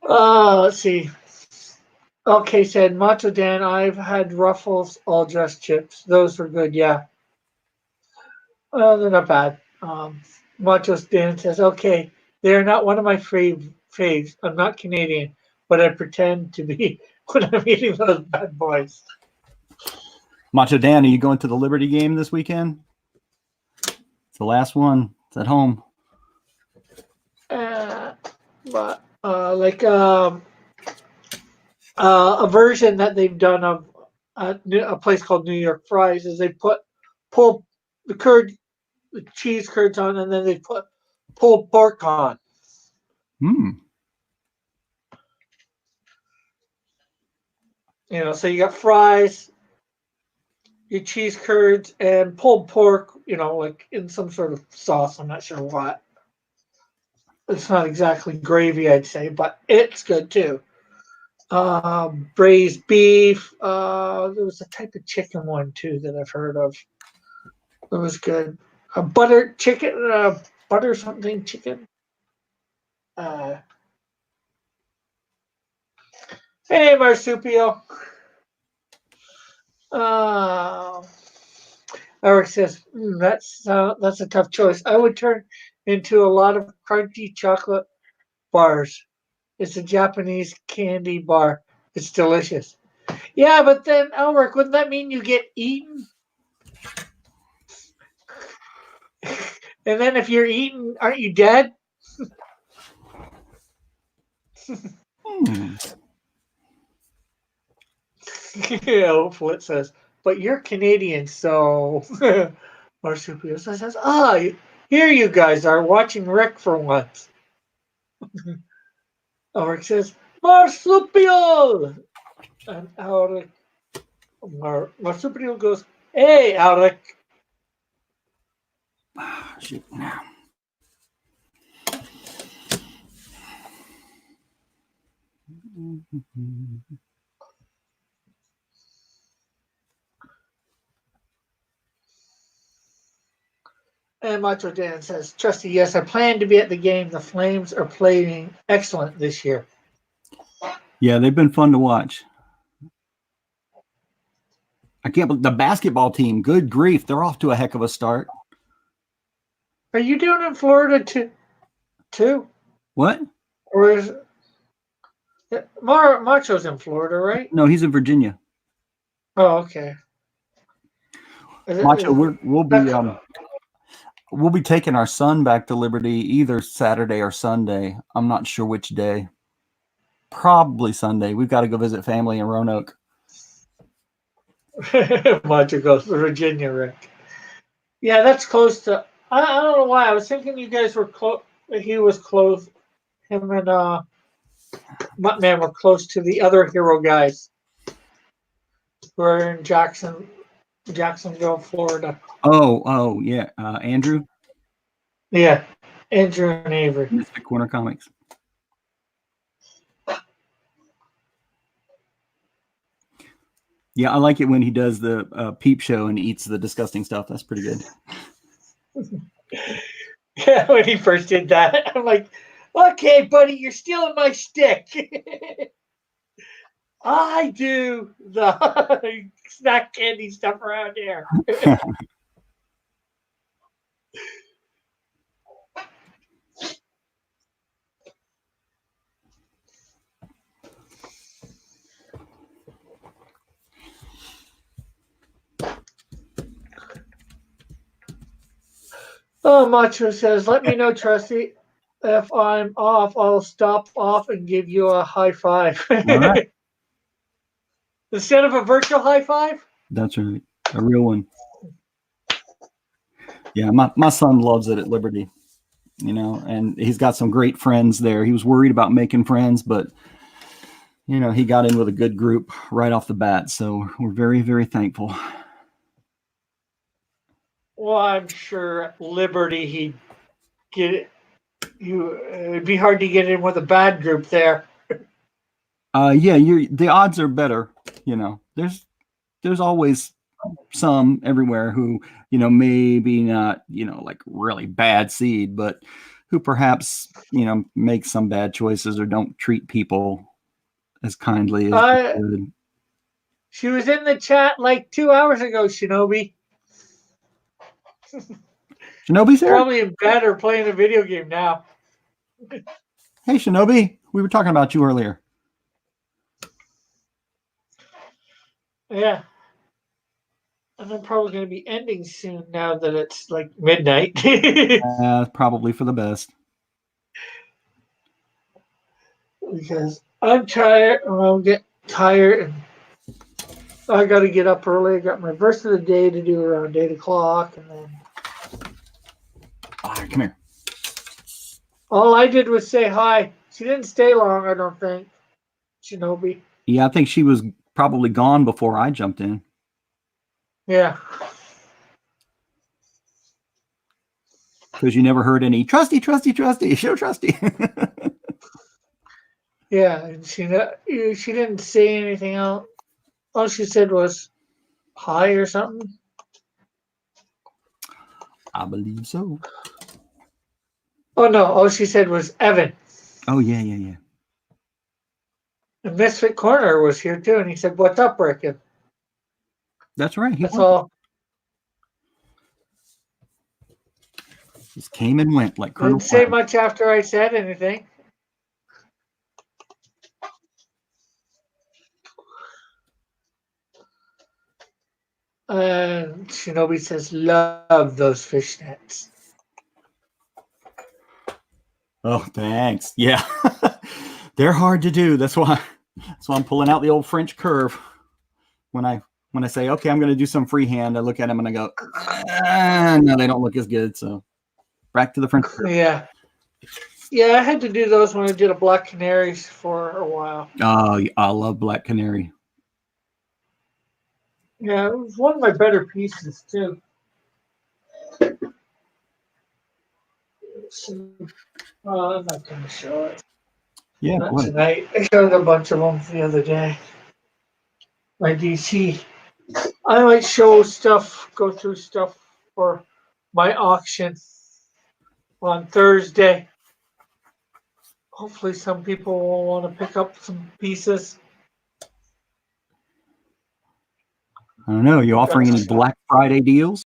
Let's see. Okay, said Macho Dan, I've had Ruffles all dressed chips. Those were good, yeah. Well, they're not bad. Macho Dan says, okay, they're not one of my faves. I'm not Canadian, but I pretend to be when I'm eating those bad boys. Macho Dan, are you going to the Liberty game this weekend? It's the last one. It's at home. But a version that they've done of a place called New York Fries is they pull the cheese curds on, and then they put pulled pork on. So you got fries, your cheese curds, and pulled pork. Like in some sort of sauce. I'm not sure what. It's not exactly gravy, I'd say, but it's good too. Braised beef. There was a type of chicken one too that I've heard of. It was good. Butter chicken, butter something chicken. Uh, hey, Marsupio. Uh, Eric says, that's a tough choice. I would turn into a lot of crunchy chocolate bars. It's a Japanese candy bar. It's delicious. Yeah, but then, Elric, wouldn't that mean you get eaten? And then if you're eaten, aren't you dead? Hmm. Yeah, Flint says, but you're Canadian, so Marsupio says, here you guys are watching Rick for once. Ulrich says, Marsupio! And Ulrich, Marsupio goes, hey, Ulrich. Shoot. And Macho Dan says, Trusty, yes, I plan to be at the game. The Flames are playing excellent this year. Yeah, they've been fun to watch. I can't believe the basketball team. Good grief, they're off to a heck of a start. Are you doing it in Florida too? What? Or is Macho's in Florida, right? No, he's in Virginia. Oh, okay. Macho, we'll be taking our son back to Liberty either Saturday or Sunday. I'm not sure which day. Probably Sunday. We've got to go visit family in Roanoke. Macho goes to Virginia, Rick. Yeah, that's close to. I don't know why. I was thinking you guys were close. He was close. Him and Muttman were close to the other hero guys who are in Jacksonville, Florida. Oh, yeah. Andrew, Yeah, Andrew and Avery. Mystic Corner Comics. Yeah, I like it when he does the peep show and eats the disgusting stuff. That's pretty good. Yeah, when he first did that, I'm like, okay, buddy, you're stealing my stick. I do the snack candy stuff around here. Oh, Macho says, let me know, Trusty. If I'm off, I'll stop off and give you a high five. All right. Instead of a virtual high five? That's right. A real one. Yeah, my son loves it at Liberty, and he's got some great friends there. He was worried about making friends, but, he got in with a good group right off the bat. So we're very, very thankful. Well, I'm sure at Liberty he'd get it. It'd be hard to get in with a bad group there. Yeah, the odds are better. There's always some everywhere who, maybe not, like really bad seed, but who perhaps, make some bad choices or don't treat people as kindly as they should. She was in the chat like 2 hours ago, Shinobi. Shinobi's there? Probably in bed or playing a video game now. Hey, Shinobi, we were talking about you earlier. Yeah. And I'm probably going to be ending soon now that it's like midnight. Probably for the best. Because I'm tired, and I'll get tired, and I got to get up early. I got my verse of the day to do around 8 o'clock, and then All right, come here. all I did was say hi. She didn't stay long, I don't think, Shinobi. Yeah, I think she was probably gone before I jumped in. Yeah. because you never heard any trusty, trusty, trusty, show trusty. Yeah, and she didn't say anything else. All she said was hi or something. I believe so. Oh no, all she said was Evan. Oh yeah, yeah, yeah. And Misfit Corner was here too, and he said, "What's up, Rick?" And That's right. He that's all. just came and went like Colonel. Didn't say Cloud. much after I said anything. And Shinobi says, "Love those fishnets." Oh, thanks. Yeah, they're hard to do. That's why I'm pulling out the old French curve when I say, okay, I'm going to do some freehand. I look at them and I go, no, they don't look as good. So back to the French curve. Yeah. Yeah, I had to do those when I did a Black Canaries for a while. Oh, I love Black Canary. Yeah, it was one of my better pieces too. I'm not going to show it. Yeah, Not boy. tonight. I showed a bunch of them the other day. My DC. I might show stuff, go through stuff for my auction on Thursday. Hopefully, some people will want to pick up some pieces. I don't know. Are you offering any Black Friday deals?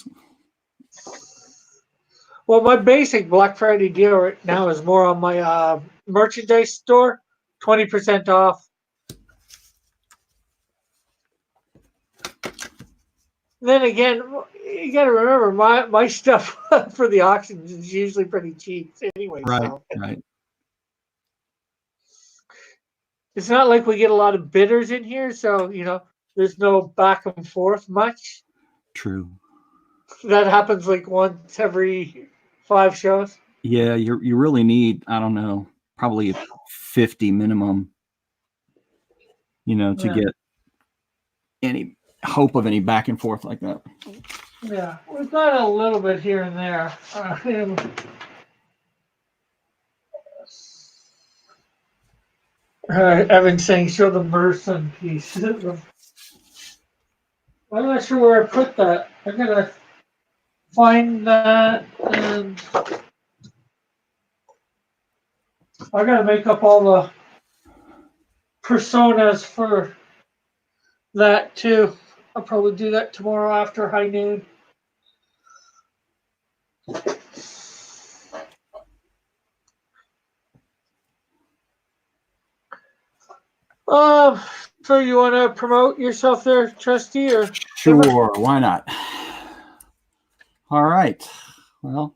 Well, my basic Black Friday deal right now is more on my merchandise store, 20% off. Then again, you got to remember my stuff for the auctions is usually pretty cheap anyway. Right, So right. it's not like we get a lot of bidders in here, so there's no back and forth much. True. That happens like once every 5 shows. Yeah, you really need, I don't know, probably 50 minimum, to Yeah. get any hope of any back and forth like that. Yeah, we've got a little bit here and there. Evan's saying, show the Merson piece. I'm not sure where I put that. I gotta find that, and I gotta make up all the personas for that too. I'll probably do that tomorrow after high noon. So you want to promote yourself there, Trustee, or Sure, why not? All right. Well,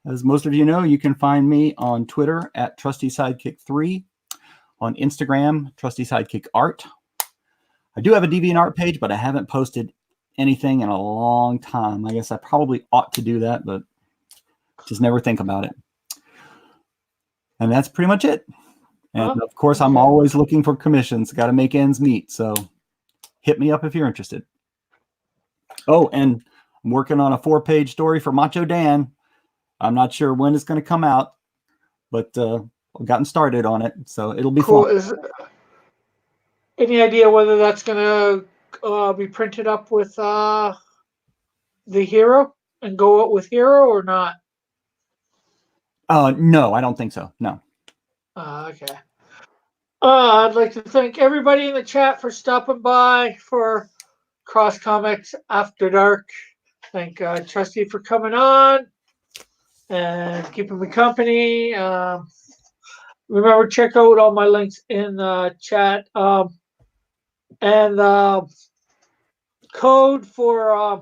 as most of you know, you can find me on Twitter at TrustySidekick3, on Instagram, TrustySidekickArt. I do have a DeviantArt page, but I haven't posted anything in a long time. I guess I probably ought to do that, but just never think about it. And that's pretty much it. And of course, I'm always looking for commissions. Got to make ends meet. So hit me up if you're interested. Oh, and I'm working on a 4-page story for Macho Dan. I'm not sure when it's going to come out, but I've gotten started on it. So it'll be cool. fun. Any idea whether that's going to be printed up with the hero and go out with hero or not? No, I don't think so. No. Okay. I'd like to thank everybody in the chat for stopping by for Cross Comics After Dark. Thank Trustee for coming on and keeping me company. Remember, check out all my links in the chat. And the code for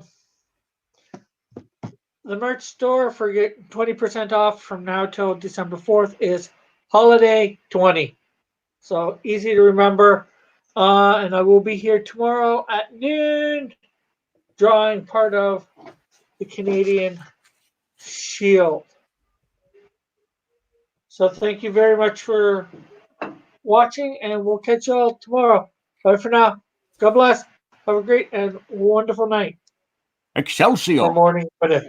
the merch store for get 20% off from now till December 4th is Holiday 20. So easy to remember. And I will be here tomorrow at noon, drawing part of the Canadian Shield. So thank you very much for watching, and we'll catch you all tomorrow. Bye for now. God bless. Have a great and wonderful night. Excelsior. Or morning, whatever.